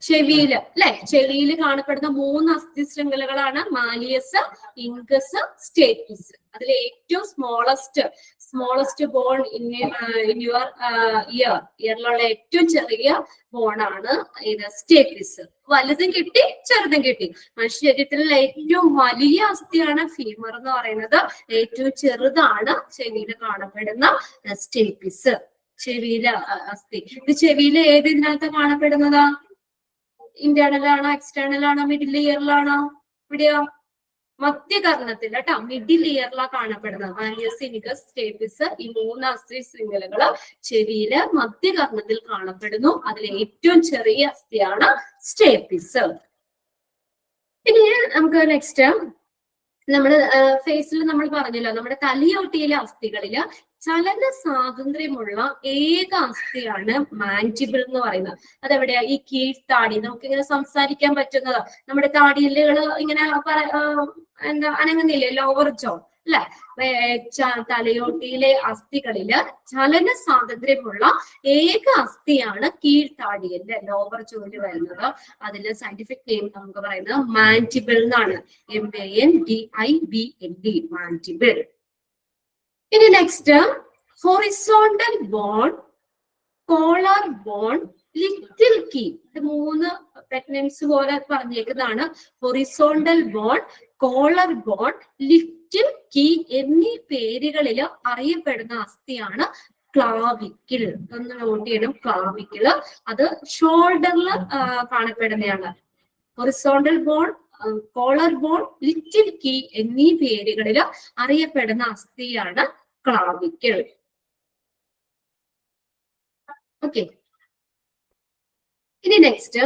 ചെവിയില് അല്ലെ? ചെവിയില് കാണപ്പെടുന്ന 3 അസ്ഥി ശൃംഖലകളാണ് മാലിയസ്, ഇൻകസ്, സ്റ്റേപ്പിസ്. അതിൽ ഏറ്റവും സ്മോളസ്റ്റ് ബോൺ ഇൻ യുവർ ഇയറിലുള്ള ഏറ്റവും ചെറിയ ബോണാണ് ഇത് സ്റ്റേപ്പിസ്. വലുതും കിട്ടി, ചെറുതും കിട്ടി. മനുഷ്യശരീരത്തിലുള്ള ഏറ്റവും വലിയ അസ്ഥിയാണ് ഫീമർ എന്ന് പറയുന്നത്. ഏറ്റവും ചെറുതാണ് ചെവിയിൽ കാണപ്പെടുന്ന സ്റ്റേപ്പിസ്. ചെവിയിലെ അസ്ഥി. ഇത് ചെവിയിലെ ഇതിനകത്ത് കാണപ്പെടുന്നതാ? ഇന്റേണൽ ആണോ, എക്സ്റ്റേണൽ ആണോ, മിഡിൽ ഇയറിലാണോ? ഇവിടെയോ? മധ്യകർണത്തിൽ കേട്ടോ, മിഡിൽ ഇയറിലാണ് കാണപ്പെടുന്നത്. മാലിയസ്, ഇൻകസ്, സ്റ്റേപ്പിസ്, ഈ 3 അസ്ഥി ശൃംഖലകള് ചെവിയില് മധ്യകർണത്തിൽ കാണപ്പെടുന്നു. അതിൽ ഏറ്റവും ചെറിയ അസ്ഥിയാണ് സ്റ്റേപ്പിസ്. ഇനി നമുക്ക് നെക്സ്റ്റ് നമ്മുടെ ഫേസിൽ നമ്മൾ പറഞ്ഞല്ലോ, നമ്മുടെ തലയോട്ടിയിലെ അസ്ഥികളില് ചലന സ്വാതന്ത്ര്യമുള്ള ഏക അസ്ഥിയാണ് മാൻഡിബിൾ എന്ന് പറയുന്നത്. അതെവിടെയാ? ഈ കീഴ്ത്താടി. നമുക്ക് ഇങ്ങനെ സംസാരിക്കാൻ പറ്റുന്നത്, നമ്മുടെ താടിയല്ലുകള് ഇങ്ങനെ അനങ്ങുന്നില്ലേ? ലോവർ ജോ അല്ലെ? തലയോട്ടിയിലെ അസ്ഥികളില് ചലന സ്വാതന്ത്ര്യമുള്ള ഏക അസ്ഥിയാണ് കീഴ്ത്താടിയല്, ലോവർ ജോയില് വരുന്നത്. അതില് സയന്റിഫിക് നെയിം നമുക്ക് പറയുന്നത് മാൻഡിബിൾ എന്നാണ്. MANDIBLE, mandible. ഇനി next horizontal bone, collar bone, little key. ഇത് 3 പ്രെഗ്നൻസി പോലെ പറഞ്ഞേക്കുന്നതാണ്. Horizontal bone, collar bone, little little key എന്നീ പേരുകളിൽ അറിയപ്പെടുന്ന അസ്ഥിയാണ് ക്ലാവിക്കിൾ. ഒന്ന് നോട്ട് ചെയ്യണം, ക്ലാവിക്കിൾ. അത് ഷോൾഡറിൽ കാണപ്പെടുന്നതാണ്. Horizontal bone, collar bone, little key എന്നീ പേരുകളിൽ അറിയപ്പെടുന്ന അസ്ഥിയാണ് ക്ലാവിക്കിൾ. ഓക്കെ, ഇനി നെക്സ്റ്റ്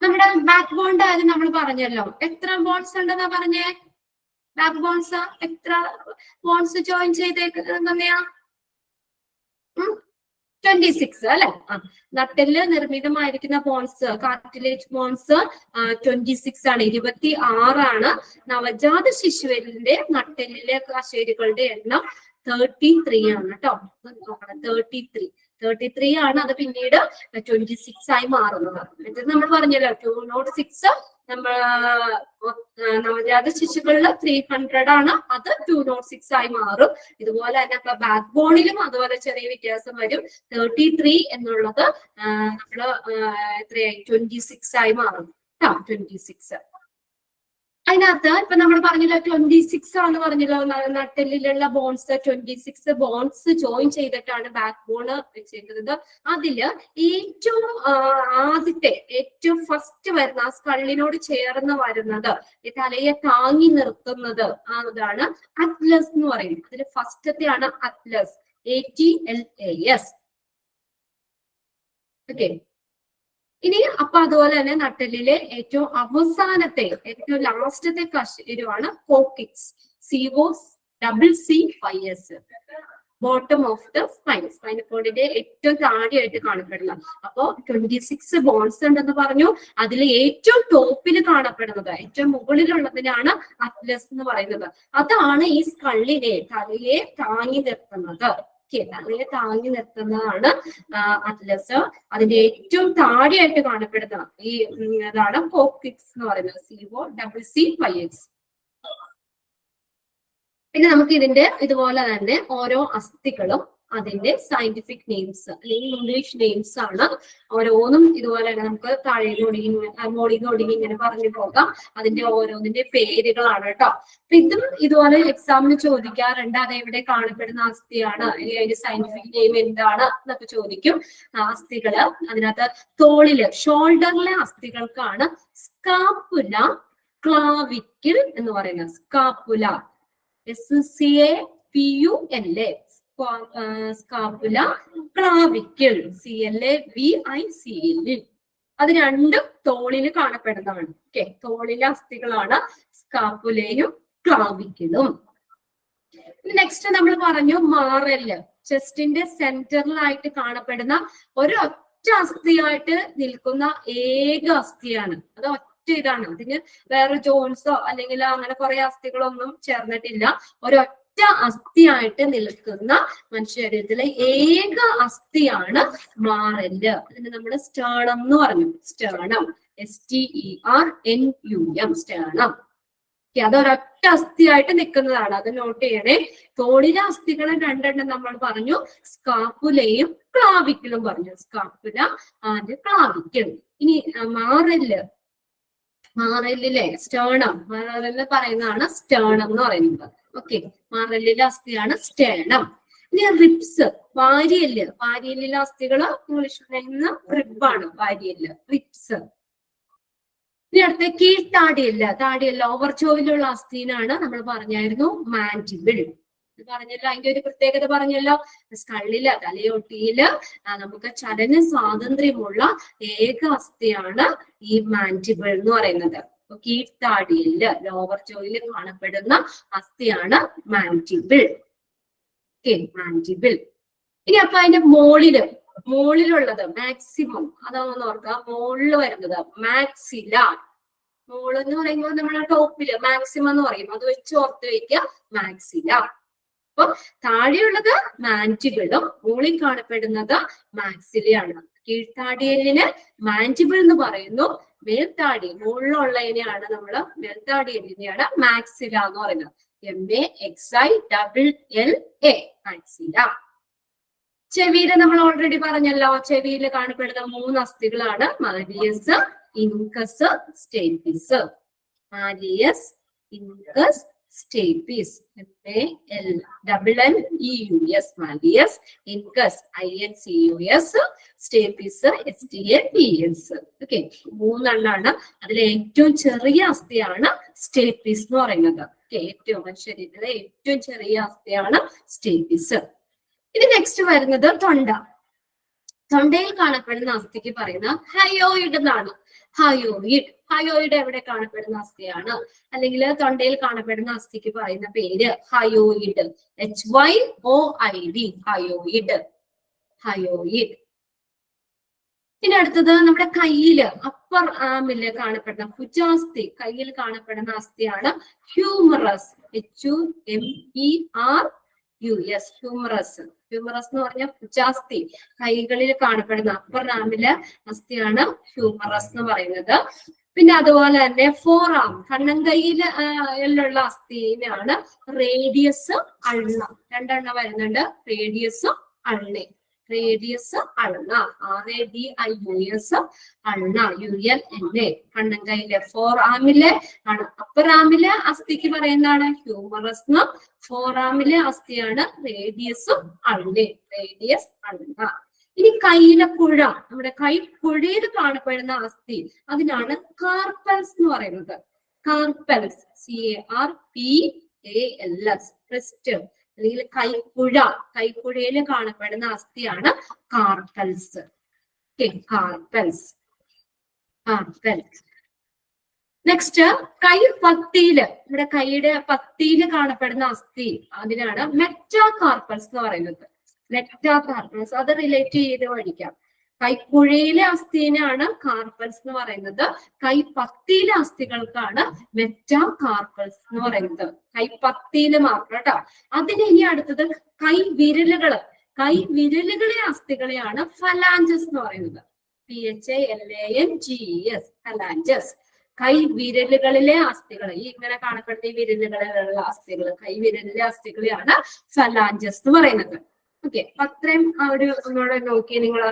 നമ്മുടെ ബാക്ക് ബോണിന്റെ കാര്യം നമ്മൾ പറഞ്ഞല്ലോ. എത്ര ബോൺസ് ഉണ്ടെന്നാ പറഞ്ഞേ? ബാക്ക് ബോൺസ് എത്ര ബോൺസ് ജോയിൻ ചെയ്തേക്കുന്നയാ? 26 അല്ലെ? നട്ടെല്ല് നിർമ്മിതമായിരിക്കുന്ന ബോൺസ്, കാർട്ടിലേജ് ബോൺസ് 26 ആണ്, 26 നവജാത ശിശുവിന്റെ നട്ടെല്ലിലെ കശേരുക്കളുടെ എണ്ണം 33 ആണ് കേട്ടോ. 33 ആണ്. അത് പിന്നീട് 26 ആയി മാറുന്നത്. എന്നിട്ട് നമ്മൾ പറഞ്ഞല്ലോ 206 നമ്മൾ നവജാത ശിശുക്കളിൽ 300 ആണ്, അത് 206 ആയി മാറും. ഇതുപോലെ തന്നെ ഇപ്പൊ ബാക്ക് ബോണിലും അതുപോലെ ചെറിയ വ്യത്യാസം വരും. 33 എന്നുള്ളത് നമ്മള് എത്രയായി 26 ആയി മാറും കേട്ടോ. 26 അതിനകത്ത് ഇപ്പൊ നമ്മൾ പറഞ്ഞല്ലോ 26 ആണെന്ന് പറഞ്ഞല്ലോ. നട്ടെല്ലിലുള്ള ബോൺസ് 26 ബോൺസ് ജോയിൻ ചെയ്തിട്ടാണ് ബാക്ക് ബോണ് വെച്ചേക്കുന്നത്. അതില് ഏറ്റവും ആദ്യത്തെ ഏറ്റവും ഫസ്റ്റ് വരുന്ന ആ സ്കള്ളിനോട് ചേർന്ന് വരുന്നത്, ഈ തലയെ താങ്ങി നിർത്തുന്നത് അതാണ് അറ്റ്ലസ് എന്ന് പറയുന്നത്. അതിൽ ഫസ്റ്റത്തെയാണ് അറ്റ്ലസ്, ATLAS. ഓക്കെ, ഇനി അപ്പൊ അതുപോലെ തന്നെ നട്ടെല്ലിലെ ഏറ്റവും അവസാനത്തെ ഏറ്റവും ലാസ്റ്റത്തെ കശേരുവാണ് coccyx, COCCS, bottom of the spine, spinal കോർഡിന്റെ ഏറ്റവും താഴെയായിട്ട് കാണപ്പെടുന്ന. അപ്പോ 26 ബോൺസ് ഉണ്ടെന്ന് പറഞ്ഞു. അതിൽ ഏറ്റവും ടോപ്പിൽ കാണപ്പെടുന്നത്, ഏറ്റവും മുകളിലുള്ളതിനാണ് അറ്റ്ലസ് എന്ന് പറയുന്നത്. അതാണ് ഈ സ്കള്ളിനെ, തലയെ താങ്ങി നിർത്തുന്നത്. തലയെ താങ്ങി നിർത്തുന്നതാണ് അറ്റ്ലസ്. അതിന്റെ ഏറ്റവും താഴെയായിട്ട് കാണപ്പെടുന്ന ഈ അതാണ് കോക്കിക്സ് എന്ന് പറയുന്നത്, COCCS. പിന്നെ നമുക്ക് ഇതിന്റെ ഇതുപോലെ തന്നെ ഓരോ അസ്ഥികളും അതിന്റെ സയന്റിഫിക് നെയിംസ് അല്ലെങ്കിൽ ഇംഗ്ലീഷ് നെയിംസ് ആണ്. ഓരോന്നും ഇതുപോലെ തന്നെ നമുക്ക് മോളിനൊടുങ്ങി ഇങ്ങനെ പറഞ്ഞു പോകാം. അതിന്റെ ഓരോന്നിന്റെ പേരുകളാണ് കേട്ടോ. അപ്പൊ ഇതും ഇതുപോലെ എക്സാമിന് ചോദിക്കാറുണ്ട്. അത് എവിടെ കാണപ്പെടുന്ന അസ്ഥിയാണ്, അതിന്റെ സയന്റിഫിക് നെയിം എന്താണ് എന്നൊക്കെ ചോദിക്കും. അസ്ഥികള് അതിനകത്ത് തോളില് ഷോൾഡറിലെ അസ്ഥികൾക്കാണ് സ്കാപ്പുല, ക്ലാവിക്കിൾ എന്ന് പറയുന്നത്. Scapula, SCAPULA, scapula, clavicle, CLAVICL. അത് രണ്ടും തോളില് കാണപ്പെടുന്നതാണ്. ഓക്കെ, തോളിലെ അസ്ഥികളാണ് സ്കാപ്പുലയും ക്ലാവിക്കിളും. നെക്സ്റ്റ് നമ്മൾ പറഞ്ഞു മാറല്, ചെസ്റ്റിന്റെ സെന്ററിലായിട്ട് കാണപ്പെടുന്ന ഒരു ഒറ്റ അസ്ഥിയായിട്ട് നിൽക്കുന്ന ഏക അസ്ഥിയാണ്. അത് ഇതാണ്. അതിന് വേറെ ജോൺസോ അല്ലെങ്കിൽ അങ്ങനെ കുറെ അസ്ഥികളൊന്നും ചേർന്നിട്ടില്ല. ഒരൊറ്റ അസ്ഥിയായിട്ട് നിൽക്കുന്ന മനുഷ്യശരീരത്തിലെ ഏക അസ്ഥിയാണ് മാറല്. അതിന് നമ്മൾ സ്റ്റേണം എന്ന് പറഞ്ഞു. Sternum, STERNUM, sternum. അതൊരൊറ്റ അസ്ഥിയായിട്ട് നിൽക്കുന്നതാണ്. അത് നോട്ട് ചെയ്യണേ. തോളിലെ അസ്ഥികളെ രണ്ടെണ്ണം നമ്മൾ പറഞ്ഞു, സ്കാപ്പുലയും ക്ലാവിക്കിളും പറഞ്ഞു. Scapula and clavicle. ഇനി മാറലിലെ സ്റ്റേണം, മാറലില് പറയുന്നതാണ് സ്റ്റേണം എന്ന് പറയുന്നത്. ഓക്കെ, മാറലിലെ അസ്ഥിയാണ് സ്റ്റേണം. ഇനി റിബ്സ്, വാരിയല്, വാരിയലിലെ അസ്ഥികള് ഇംഗ്ലീഷിൽ നിന്ന് റിബാണ്, വാരിയല്, റിബ്സ്. ഇനി അടുത്ത കീഴ്ത്താടിയല്ല, താടിയല്ല, ഓവർചോവിലുള്ള അസ്ഥിനാണ് നമ്മൾ പറഞ്ഞായിരുന്നു മാൻഡിബിൾ. പറഞ്ഞല്ലോ, അതിന്റെ ഒരു പ്രത്യേകത പറഞ്ഞല്ലോ. സ്കള്ളില്, തലയൊട്ടിയില് നമുക്ക് ചലന സ്വാതന്ത്ര്യമുള്ള ഏക അസ്ഥിയാണ് ഈ മാൻഡിബിൾ എന്ന് പറയുന്നത്. കീഴ്ത്താടിയില്, ലോവർ ജോയില് കാണപ്പെടുന്ന അസ്ഥിയാണ് മാൻഡിബിൾ. മാൻഡിബിൾ. ഇനി അപ്പൊ അതിന്റെ മോളിലുള്ളത് മാക്സിമം, അതാണെന്ന് ഓർക്കുക. മോളില് വരുന്നത് മാക്സില. മോള് എന്ന് പറയുമ്പോൾ നമ്മളെ ടോപ്പില് മാക്സിമം എന്ന് പറയും. അത് വെച്ച് ഓർത്ത് വെക്കുക, മാക്സില. അപ്പൊ താഴെയുള്ളത് മാൻഡിബിളും മുകളിൽ കാണപ്പെടുന്നത് മാക്സിലയാണ്. കീഴ്ത്താടിയലിന് മാൻഡിബിൾ എന്ന് പറയുന്നു. മേൽത്താടി, മുകളിലുള്ളതിനെയാണ് നമ്മള് മേൽത്താടിയലിനെയാണ് മാക്സില എന്ന് പറയുന്നത്. MAXILLA, maxilla. ചെവിയില് നമ്മൾ ഓൾറെഡി പറഞ്ഞല്ലോ. ചെവിയിൽ കാണപ്പെടുന്ന 3 അസ്ഥികളാണ് malleus, incus, stapes. Malleus, incus, stapes. MALLENEUS, malleus, incus INCUS, stapes STAPS. Okay, 3 അതിലെ ഏറ്റവും ചെറിയ അസ്ഥിയാണ് സ്റ്റേപ്പീസ് എന്ന് പറയുന്നത്. ഏറ്റവും ശരീരത്തിലെ ഏറ്റവും ചെറിയ അസ്ഥിയാണ് സ്റ്റേപ്പീസ്. ഇനി നെക്സ്റ്റ് വരുന്നത് തൊണ്ട. തൊണ്ടയിൽ കാണപ്പെടുന്ന അസ്ഥിക്ക് പറയുന്ന ഹയോയിഡ് എന്നാണ്. ഹയോയിഡ് എവിടെ കാണപ്പെടുന്ന അസ്ഥിയാണ്, അല്ലെങ്കിൽ തൊണ്ടയിൽ കാണപ്പെടുന്ന അസ്ഥിക്ക് പറയുന്ന പേര് ഹയോയിഡ്. HYOID, hyoid. ഇനി അടുത്തത് നമ്മുടെ കയ്യില് അപ്പർ ആമില് കാണപ്പെടുന്ന ഭുജാസ്ഥി, കയ്യിൽ കാണപ്പെടുന്ന അസ്ഥിയാണ് ഹ്യൂമറസ്. HUMERUS, humorous. ഹ്യൂമറസ് എന്ന് പറഞ്ഞാൽ ഭുജാസ്ഥി, കൈകളിൽ കാണപ്പെടുന്ന അപ്പർ ആമില് അസ്ഥിയാണ് ഹ്യൂമറസ് എന്ന് പറയുന്നത്. പിന്നെ അതുപോലെ തന്നെ ഫോറാം, കണ്ണങ്കൈയില് ഉള്ള അസ്ഥിയാണ് റേഡിയസ് അൾന. 2 വരുന്നുണ്ട്, റേഡിയസും ulna. Radius ulna, RADIUS, ulna, ULNA. കണ്ണങ്കൈയിലെ ഫോർ ആമിലെ അപ്പർ ആമിലെ അസ്ഥിക്ക് പറയുന്നതാണ് ഹ്യൂമറസ് എന്നും, ഫോർ ആമിലെ അസ്ഥിയാണ് റേഡിയസും അൾന, റേഡിയസ് അൾന. ഇനി കയ്യിലെ പുഴ, നമ്മുടെ കൈപ്പുഴയിൽ കാണപ്പെടുന്ന അസ്ഥി, അതിനാണ് കാർപ്പൽസ് എന്ന് പറയുന്നത്. കാർപ്പൽസ്, CARPALS, ക്രിസ്റ്റൽ അല്ലെങ്കിൽ കൈപ്പുഴ, കൈപ്പുഴയിൽ കാണപ്പെടുന്ന അസ്ഥിയാണ് കാർപ്പൽസ്. കാർപ്പൽസ്. നെക്സ്റ്റ് കൈപ്പത്തിയില്, നമ്മുടെ കൈയുടെ പത്തിയില് കാണപ്പെടുന്ന അസ്ഥി, അതിനാണ് മെറ്റാകാർപ്പൽസ് എന്ന് പറയുന്നത്. മെറ്റാകാർപ്പൽസ്, അത് റിലേറ്റ് ചെയ്ത് പഠിക്കാം. കൈപ്പുഴയിലെ അസ്ഥിനാണ് കാർപ്പൽസ് എന്ന് പറയുന്നത്, കൈപ്പത്തിയിലെ അസ്ഥികൾക്കാണ് മെറ്റാകാർപ്പൽസ് എന്ന് പറയുന്നത്. കൈപ്പത്തിയില് മാത്രം കേട്ടോ. അതിന് ഇനി അടുത്തത് കൈവിരലുകള്. കൈവിരലുകളെ അസ്ഥികളെയാണ് ഫലാഞ്ചസ് എന്ന് പറയുന്നത്. PHALANGES, phalanges. കൈവിരലുകളിലെ അസ്ഥികൾ, ഈ ഇങ്ങനെ കാണപ്പെടുന്ന ഈ വിരലുകളിലുള്ള അസ്ഥികൾ, കൈവിരലിലെ അസ്ഥികളെയാണ് ഫലാഞ്ചസ് എന്ന് പറയുന്നത്. ഓക്കെ, അത്രയും ഒന്നുകൂടെ നോക്കി നിങ്ങൾ.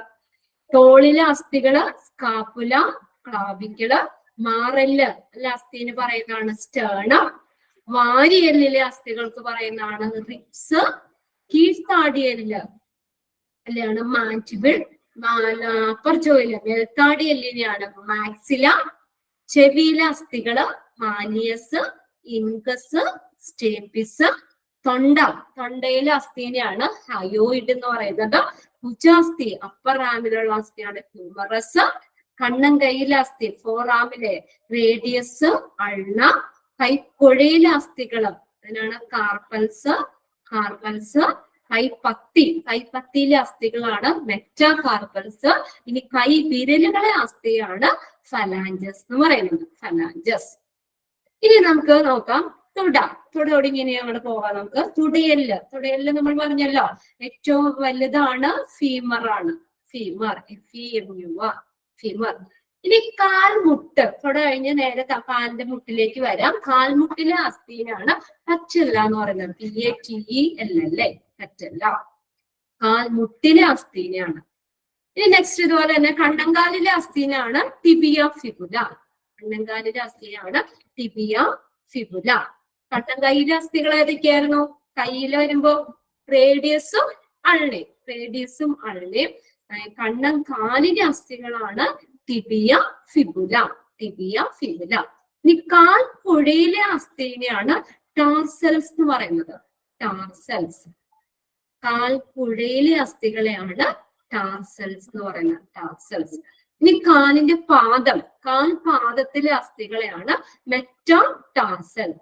തോളിലെ അസ്ഥികള് സ്കാപ്പുല, ക്ലാവിക്കിള്. മാറല് അല്ല അസ്ഥിന് പറയുന്നതാണ് സ്റ്റേർണം. വാരിയെല്ലിലെ അസ്ഥികൾക്ക് പറയുന്നതാണ് ribs. കീഴ്ത്താടിയെല്ല് അല്ലാണ് മാൻറ്റിബിൾ. Upper ജോയില് മേൽത്താടിയെല്ലിനെയാണ് maxilla. ചെവിയിലെ അസ്ഥികള് malleus, incus, stapes. തൊണ്ടയിലെ അസ്ഥിനെയാണ് hyoid എന്ന് പറയുന്നത്. ഭുജാസ്ഥി, അപ്പർ ആമിലുള്ള അസ്ഥിയാണ് ഹ്യൂമറസ്. കണ്ണങ്കൈയിലെ അസ്ഥി, ഫോർ ആമിലെ റേഡിയസ് അൾന. കൈക്കുഴയിലെ അസ്ഥികള്, അതിനാണ് കാർപ്പൽസ്. കൈപ്പത്തിയിലെ അസ്ഥികളാണ് മെറ്റാകാർപ്പൽസ്. ഇനി കൈവിരലുകളെ അസ്ഥിയാണ് ഫലാഞ്ചസ് എന്ന് പറയുന്നത്. ഫലാഞ്ചസ്. ഇനി നമുക്ക് നോക്കാം തുടയോട് ഇങ്ങനെ അങ്ങോട്ട് പോകാം. നമുക്ക് തുടയല്ല് നമ്മൾ പറഞ്ഞല്ലോ ഏറ്റവും വലുതാണ് ഫീമർ ആണ്. ഫീമർ. ഇനി കാൽമുട്ട്. തുട കഴിഞ്ഞ് നേരെ കാലിന്റെ മുട്ടിലേക്ക് വരാം. കാൽമുട്ടിലെ അസ്ഥിനാണ് പച്ചല്ല എന്ന് പറയുന്നത്. PATELL, പച്ചല്ല. കാൽമുട്ടിലെ അസ്ഥിനെയാണ്. ഇനി നെക്സ്റ്റ് ഇതുപോലെ തന്നെ കണ്ണങ്കാലിലെ അസ്ഥിനാണ് ടിബിയ ഫിബുല. കണ്ണങ്കാലിലെ അസ്ഥിനാണ് ടിബിയ ഫിബുല. കണ്ണങ്കൈയിലെ അസ്ഥികൾ ഏതൊക്കെയായിരുന്നു? കയ്യിൽ വരുമ്പോ റേഡിയസും അൾണയും. കണ്ണങ്കാലിലെ അസ്ഥികളാണ് ടിബിയ ഫിബുല. ഇനി കാൽ പുഴയിലെ അസ്ഥിനെയാണ് ടാർസൽസ് എന്ന് പറയുന്നത്. കാൽ പുഴയിലെ അസ്ഥികളെയാണ് ടാർസൽസ് എന്ന് പറയുന്നത്. ഇനി കാലിന്റെ കാൽപാദത്തിലെ അസ്ഥികളെയാണ് മെറ്റാടാർസൽസ്.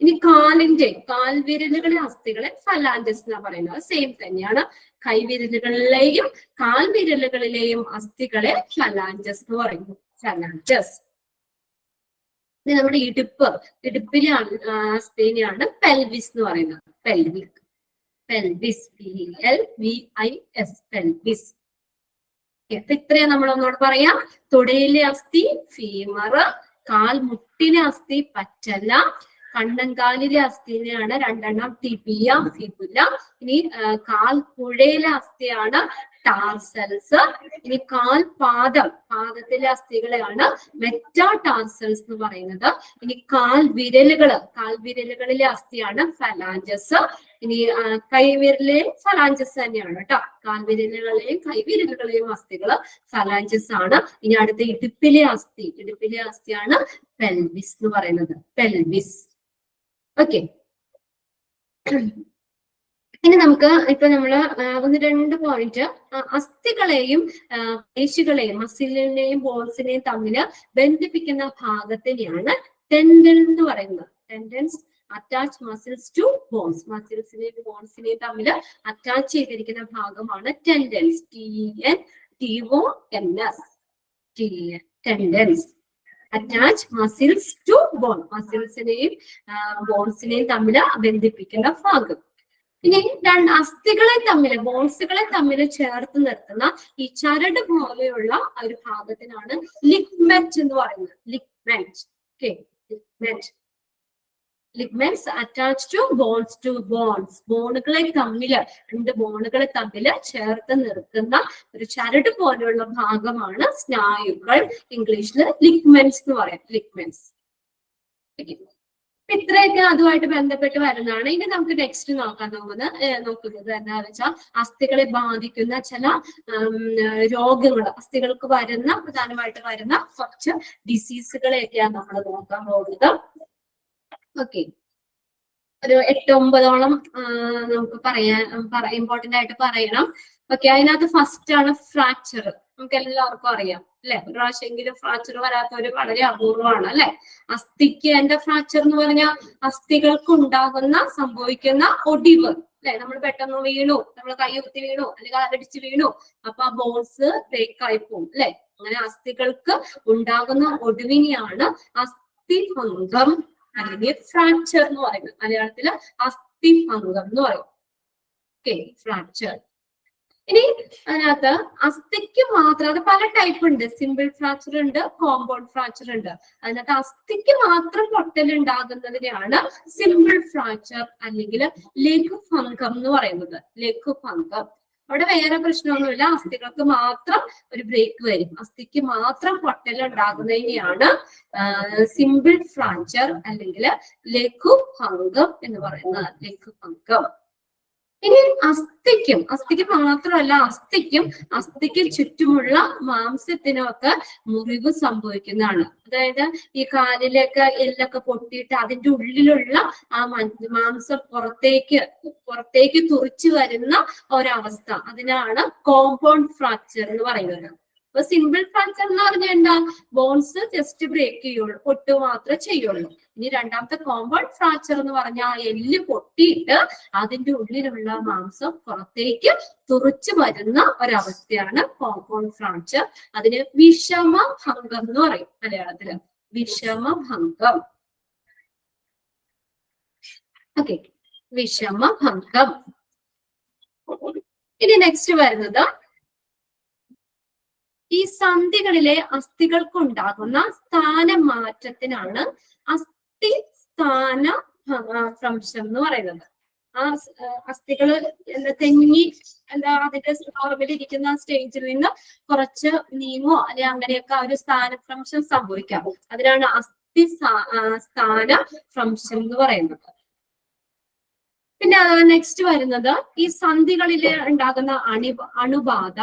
ഇനി കാൽവിരലുകളെ അസ്ഥികളെ ഫലാഞ്ചസ് എന്നാ പറയുന്നത്. സെയിം തന്നെയാണ്. കൈവിരലുകളിലെയും കാൽവിരലുകളിലെയും അസ്ഥികളെ ഫലാഞ്ചസ് എന്ന് പറയുന്നു. ഫലാഞ്ചസ്. ഇനി നമ്മുടെ ഇടുപ്പിലെ അസ്ഥിനെയാണ് പെൽവിസ് എന്ന് പറയുന്നത്. പെൽവിസ്. PELVIS, pelvis. അപ്പൊ ഇത്രയും നമ്മളൊന്നോട് പറയാം. തുടയിലെ അസ്ഥി ഫീമർ, കാൽമുട്ടിലെ അസ്ഥി പറ്റല, കണ്ണങ്കാലിലെ അസ്ഥിനെയാണ് 2 ടിബിയ ഫിബുല. ഇനി കാൽപ്പുഴയിലെ അസ്ഥിയാണ് ടാർസൽസ്. ഇനി കാൽപാദം, പാദത്തിലെ അസ്ഥികളെയാണ് മെറ്റാടാർസൽസ് എന്ന് പറയുന്നത്. ഇനി കാൽവിരലുകളിലെ അസ്ഥിയാണ് ഫലാഞ്ചസ്. ഇനി കൈവിരലിലെ ഫലാഞ്ചസ് തന്നെയാണ് കേട്ടോ. കാൽവിരലുകളെയും കൈവിരലുകളെയും അസ്ഥികള് ഫലാഞ്ചസ് ആണ്. ഇനി അടുത്ത ഇടുപ്പിലെ അസ്ഥിയാണ് പെൽവിസ് എന്ന് പറയുന്നത്. പെൽവിസ്. ഓക്കെ. ഇനി നമുക്ക് ഇപ്പൊ നമ്മള് 1-2 പോയിന്റ് അസ്ഥികളെയും പേശികളെയും മസിലിനെയും ബോൺസിനെയും തമ്മിൽ ബന്ധിപ്പിക്കുന്ന ഭാഗത്തിനെയാണ് ടെൻഡൻ എന്ന് പറയുന്നത്. Tendons attach muscles to bones. മസിൽസിനെയും ബോൺസിനെയും തമ്മിൽ അറ്റാച്ച് ചെയ്തിരിക്കുന്ന ഭാഗമാണ് tendons. TENDONS. Tendons attach muscles to bone. മസിൽസിനെയും ബോൺസിനെയും തമ്മിൽ ബന്ധിപ്പിക്കുന്ന ഭാഗം. ഇനി ബോൺസുകളെ തമ്മിൽ ചേർത്ത് നിർത്തുന്ന ഈ ചരട് പോലെയുള്ള ഒരു ഭാഗത്തിനാണ് ലിഗ്മെന്റ് എന്ന് പറയുന്നത്. ലിഗ്മെന്റ്സ് അറ്റാച്ച് ടു ബോൺസ്. ബോണുകളെ തമ്മിൽ ചേർത്ത് നിർത്തുന്ന ഒരു ചരട് പോലെയുള്ള ഭാഗമാണ് സ്നായുക്കൾ. ഇംഗ്ലീഷിൽ ലിഗ്മെന്റ്സ് എന്ന് പറയാം. ലിഗ്മെന്റ്സ്. ഇത്രയൊക്കെ അതുമായിട്ട് ബന്ധപ്പെട്ട് വരുന്നതാണ്. ഇനി നമുക്ക് നെക്സ്റ്റ് നോക്കുന്നത് എന്താണെന്ന് വെച്ചാൽ അസ്ഥികളെ ബാധിക്കുന്ന ചില രോഗങ്ങൾ, അസ്ഥികൾക്ക് പ്രധാനമായിട്ട് വരുന്ന കുറച്ച് ഡിസീസുകളെയൊക്കെയാണ് നമ്മൾ നോക്കാൻ പോകുന്നത്. ഓക്കെ. ഒരു 8-9 നമുക്ക് ഇമ്പോർട്ടന്റ് ആയിട്ട് പറയണം. ഓക്കെ. അതിനകത്ത് ഫസ്റ്റ് ആണ് ഫ്രാക്ചർ. നമുക്ക് എല്ലാവർക്കും അറിയാം അല്ലെ. ഒരു പ്രാവശ്യമെങ്കിലും ഫ്രാക്ചർ വരാത്തവര് വളരെ അപൂർവമാണ് അല്ലെ. അസ്ഥിക്ക് ഫ്രാക്ചർ എന്ന് പറഞ്ഞാൽ അസ്ഥികൾക്ക് സംഭവിക്കുന്ന ഒടിവ് അല്ലെ. നമ്മൾ പെട്ടെന്ന് വീണു, നമ്മൾ കൈയുത്തി വീണു അല്ലെങ്കിൽ കാലടിച്ച് വീണു, അപ്പൊ ആ ബോൺസ് ബ്രേക്ക് ആയി പോകും അല്ലെ. അങ്ങനെ അസ്ഥികൾക്ക് ഉണ്ടാകുന്ന ഒടിവിനെയാണ് അസ്ഥിഭംഗം അല്ലെങ്കിൽ ഫ്രാക്ചർ എന്ന് പറയുന്നത്. മലയാളത്തില് അസ്ഥിഭംഗം എന്ന് പറയും. ഓക്കെ. ഫ്രാക്ചർ. ഇനി അതിനകത്ത് അസ്ഥിക്ക് മാത്രം, അത് പല ടൈപ്പ് ഉണ്ട്. സിമ്പിൾ ഫ്രാക്ചർ ഉണ്ട്, കോമ്പൗണ്ട് ഫ്രാക്ചർ ഉണ്ട്. അതിനകത്ത് അസ്ഥിക്ക് മാത്രം പൊട്ടലുണ്ടാകുന്നതിനെയാണ് സിമ്പിൾ ഫ്രാക്ചർ അല്ലെങ്കിൽ ലഘുഭംഗം എന്ന് പറയുന്നത്. ലഘുഭംഗം. അവിടെ വേറെ പ്രശ്നമൊന്നുമില്ല. അസ്ഥികൾക്ക് മാത്രം ഒരു ബ്രേക്ക് വരും. അസ്ഥിക്ക് മാത്രം പൊട്ടലുണ്ടാകുന്നതിനെയാണ് സിമ്പിൾ ഫ്രാക്ചർ അല്ലെങ്കിൽ ലഘുഭംഗം എന്ന് പറയുന്നത്. ലഘുഭംഗം. ഇനി അസ്ഥിക്ക് മാത്രമല്ല, അസ്ഥിക്ക് ചുറ്റുമുള്ള മാംസത്തിനൊക്കെ മുറിവ് സംഭവിക്കുന്നതാണ്. അതായത് ഈ കാലിലൊക്കെ എല്ലൊക്കെ പൊട്ടിയിട്ട് അതിന്റെ ഉള്ളിലുള്ള ആ മാംസം പുറത്തേക്ക് തുറിച്ചു വരുന്ന ഒരവസ്ഥ, അതിനാണ് കോമ്പൗണ്ട് ഫ്രാക്ചർ എന്ന് പറയുന്നത്. അപ്പൊ സിമ്പിൾ ഫ്രാക്ചർ എന്ന് പറഞ്ഞാൽ എന്താ? ബോൺസ് ജസ്റ്റ് ബ്രേക്ക് ചെയ്യുള്ളൂ, പൊട്ടു മാത്രമേ ചെയ്യുള്ളൂ. ഇനി രണ്ടാമത്തെ കോമ്പൗണ്ട് ഫ്രാക്ചർ എന്ന് പറഞ്ഞാൽ എല്ല് പൊട്ടിയിട്ട് അതിന്റെ ഉള്ളിലുള്ള മാംസം പുറത്തേക്ക് തുറച്ചു വരുന്ന ഒരവസ്ഥയാണ് കോമ്പൗണ്ട് ഫ്രാക്ചർ. അതിന് വിഷമഭംഗം എന്ന് പറയും മലയാളത്തില്. വിഷമഭംഗം. ഓക്കെ. വിഷമഭംഗം. ഇനി നെക്സ്റ്റ് വരുന്നത് ഈ സന്ധികളിലെ അസ്ഥികൾക്കുണ്ടാകുന്ന സ്ഥാനമാറ്റത്തിനാണ് അസ്ഥിസ്ഥാന ഭ്രംശം എന്ന് പറയുന്നത്. ആ അസ്ഥികള് തെങ്ങി അതിന്റെ നോർമലിരിക്കുന്ന സ്റ്റേജിൽ നിന്ന് കുറച്ച് നീങ്ങോ അല്ലെ അങ്ങനെയൊക്കെ ഒരു സ്ഥാനഭ്രംശം സംഭവിക്കാം. അതിനാണ് സ്ഥാന ഭ്രംശം എന്ന് പറയുന്നത്. പിന്നെ നെക്സ്റ്റ് വരുന്നത് ഈ സന്ധികളിൽ ഉണ്ടാകുന്ന അണുബാധ.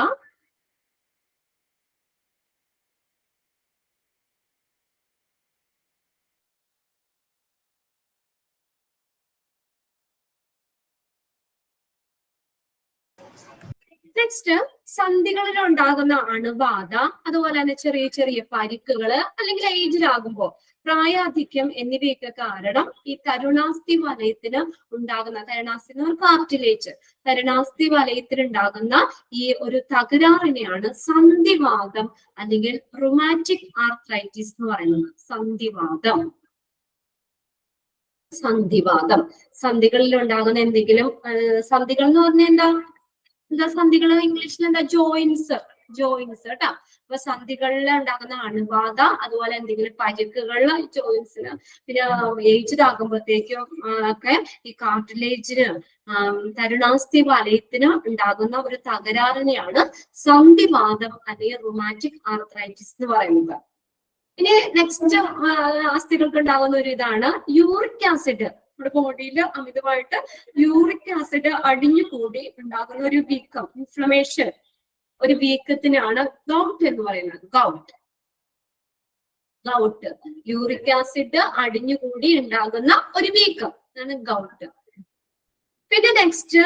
നെക്സ്റ്റ് സന്ധികളിൽ ഉണ്ടാകുന്ന അണുബാധ, അതുപോലെ തന്നെ ചെറിയ ചെറിയ പരിക്കുകള് അല്ലെങ്കിൽ ഏജിലാകുമ്പോൾ പ്രായാധിക്യം എന്നിവയൊക്കെ കാരണം ഈ തരുണാസ്ഥി വലയത്തിന് ഉണ്ടാകുന്ന, തരുണാസ്ഥി എന്ന് പറഞ്ഞാൽ കാർട്ടിലേജ്, തരുണാസ്ഥി വലയത്തിൽ ഉണ്ടാകുന്ന ഈ ഒരു തകരാറിനെയാണ് സന്ധിവാതം അല്ലെങ്കിൽ റുമാറ്റിക് ആർത്രൈറ്റിസ് എന്ന് പറയുന്നത്. സന്ധിവാതം. സന്ധികളിൽ ഉണ്ടാകുന്ന എന്തെങ്കിലും, സന്ധികൾ എന്ന് പറഞ്ഞാൽ എന്താ സന്ധികൾ ഇംഗ്ലീഷിൽ എന്താ? ജോയിന്റ്സ്. ജോയിൻസ് കേട്ടോ. അപ്പൊ സന്ധികളിൽ ഉണ്ടാകുന്ന അണുബാധ, അതുപോലെ എന്തെങ്കിലും പരിക്കുകളിൽ ജോയിൻസിന്, പിന്നെ ഏജ്ഡ് ആകുമ്പോഴത്തേക്കും ഒക്കെ ഈ കാർട്ടിലേജിന്, തരുണാസ്ഥി വലയത്തിന് ഉണ്ടാകുന്ന ഒരു തകരാറിനെയാണ് സന്ധിവാതം അല്ലെങ്കിൽ റുമാറ്റിക് ആർത്രൈറ്റിസ് എന്ന് പറയുന്നത്. ഇനി നെക്സ്റ്റ് അസ്ഥികൾക്ക് ഉണ്ടാകുന്ന ഒരു ഇതാണ് യൂറിക് ആസിഡ്. നമ്മുടെ ബോഡിയിൽ അമിതമായിട്ട് യൂറിക് ആസിഡ് അടിഞ്ഞുകൂടി ഉണ്ടാകുന്ന ഒരു വീക്കം, ഇൻഫ്ലമേഷൻ, ഒരു വീക്കത്തിനാണ് ഗൗട്ട് എന്ന് പറയുന്നത്. ഗൗട്ട് യൂറിക് ആസിഡ് അടിഞ്ഞുകൂടി ഉണ്ടാകുന്ന ഒരു വീക്കം ആണ് ഗൗട്ട്. പിന്നെ next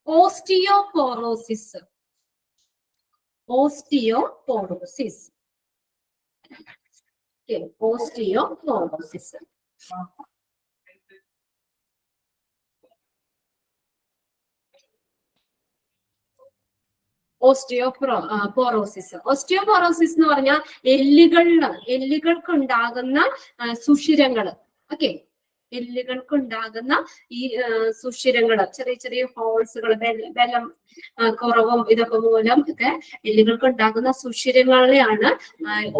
osteoporosis. Osteoporosis osteoporosis osteoporosis എന്ന് പറഞ്ഞാൽ എല്ലുകൾക്ക് ഉണ്ടാകുന്ന സുഷിരങ്ങള്. ഓക്കെ, എല്ലുകൾക്കുണ്ടാകുന്ന ഈ സുഷിരങ്ങള്, ചെറിയ ചെറിയ ഹോൾസുകൾ, ബലം കുറവും ഇതൊക്കെ മൂലം ഒക്കെ എല്ലുകൾക്ക് ഉണ്ടാകുന്ന സുഷിരങ്ങളെയാണ്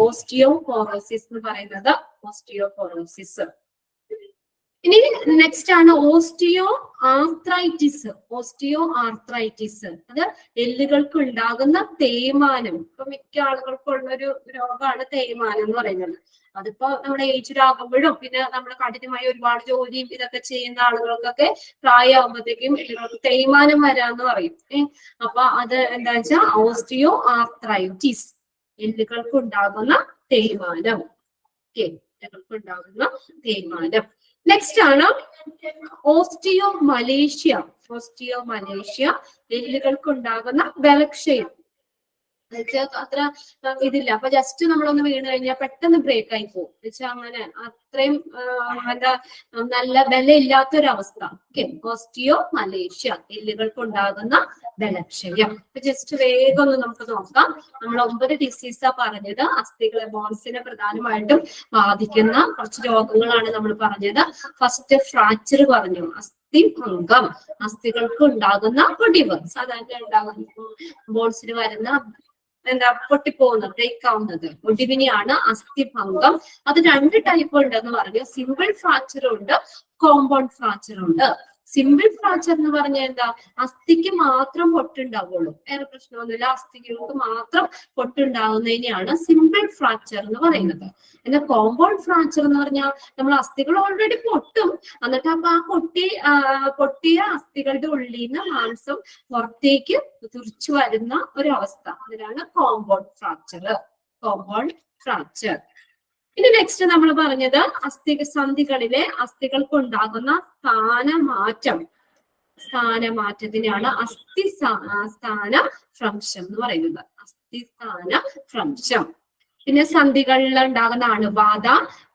ഓസ്റ്റിയോപോറോസിസ് എന്ന് പറയുന്നത്. ഓസ്റ്റിയോപോറോസിസ്. ഇനി നെക്സ്റ്റ് ആണ് ഓസ്റ്റിയോ ആർത്രൈറ്റിസ്. അത് എല്ലുകൾക്ക് ഉണ്ടാകുന്ന തേയ്മാനം. ഇപ്പൊ മിക്ക ആളുകൾക്കും ഉള്ളൊരു രോഗമാണ് തേയ്മാനം എന്ന് പറയുന്നത്. അതിപ്പോ നമ്മുടെ ഏജ്ഡ് ആകുമ്പോഴും, പിന്നെ നമ്മൾ കഠിനമായി ഒരുപാട് ജോലിയും ഇതൊക്കെ ചെയ്യുന്ന ആളുകൾക്കൊക്കെ പ്രായമാകുമ്പോഴത്തേക്കും എല്ലുകൾക്ക് തേയ്മാനം വരാന്ന് പറയും. അപ്പൊ അത് എന്താ വെച്ചാൽ ഓസ്റ്റിയോ ആർത്രൈറ്റിസ്, എല്ലുകൾക്ക് ഉണ്ടാകുന്ന തേയ്മാനം. എല്ലുകൾക്ക് ഉണ്ടാകുന്ന തേയ്മാനം. നെക്സ്റ്റ് ആണ് ഓസ്റ്റിയോമലേഷ്യ. എല്ലുകൾക്ക് ഉണ്ടാകുന്ന ബലക്ഷയം. അത്ര ഇതില്ല. അപ്പൊ ജസ്റ്റ് നമ്മളൊന്ന് വീണ് കഴിഞ്ഞാൽ പെട്ടെന്ന് ബ്രേക്ക് ആയി പോകും. വെച്ചാൽ അങ്ങനെ അത്രയും എന്താ നല്ല ബലമില്ലാത്തൊരവസ്ഥ. ഓസ്റ്റിയോമലേഷ്യ, എല്ലുകൾക്ക് ഉണ്ടാകുന്ന ബലക്ഷയം. ജസ്റ്റ് വേഗം ഒന്ന് നമുക്ക് നോക്കാം. നമ്മൾ 9 ഡിസീസാ പറഞ്ഞത്. അസ്ഥികളെ, ബോൺസിനെ പ്രധാനമായിട്ടും ബാധിക്കുന്ന കുറച്ച് രോഗങ്ങളാണ് നമ്മൾ പറഞ്ഞത്. ഫസ്റ്റ് ഫ്രാക്ചർ പറഞ്ഞു, അസ്ഥിഭംഗം, അസ്ഥികൾക്ക് ഉണ്ടാകുന്ന ഒടിവ്. സാധാരണ ഉണ്ടാകുന്ന ബോൺസിന് വരുന്ന പൊട്ടിപ്പോകുന്നത്, ബ്രേക്ക് ആവുന്നത്, ഒടിവിനെയാണ് അസ്ഥിഭംഗം. അത് 2 ടൈപ്പ് ഉണ്ടെന്ന് പറഞ്ഞു. സിമ്പിൾ ഫ്രാക്ചറും ഉണ്ട്, കോമ്പൗണ്ട് ഫ്രാക്ചറും ഉണ്ട്. സിമ്പിൾ ഫ്രാക്ചർ എന്ന് പറഞ്ഞാൽ എന്താ, അസ്ഥിക്ക് മാത്രം പൊട്ടുണ്ടാവുള്ളൂ, വേറെ പ്രശ്നമൊന്നുമില്ല. അസ്ഥികൾക്ക് മാത്രം പൊട്ടുണ്ടാകുന്നതിനെയാണ് സിമ്പിൾ ഫ്രാക്ചർ എന്ന് പറയുന്നത്. എന്നാൽ കോമ്പൗണ്ട് ഫ്രാക്ചർ എന്ന് പറഞ്ഞാൽ നമ്മൾ അസ്ഥികൾ ഓൾറെഡി പൊട്ടും, എന്നിട്ട് അപ്പൊ ആ പൊട്ടിയ അസ്ഥികളുടെ ഉള്ളിൽ നിന്ന് മാംസം പുറത്തേക്ക് തുറിച്ചു വരുന്ന ഒരു അവസ്ഥ. അതിനാണ് കോമ്പൗണ്ട് ഫ്രാക്ചർ. ഇനി നെക്സ്റ്റ് നമ്മൾ പറഞ്ഞത് സന്ധികളിലെ അസ്ഥികൾക്ക് ഉണ്ടാകുന്ന സ്ഥാനമാറ്റത്തിനാണ് സ്ഥാനഭ്രംശം എന്ന് പറയുന്നത്. സ്ഥാനഭ്രംശം. പിന്നെ സന്ധികളിൽ ഉണ്ടാകുന്ന അണുബാധ,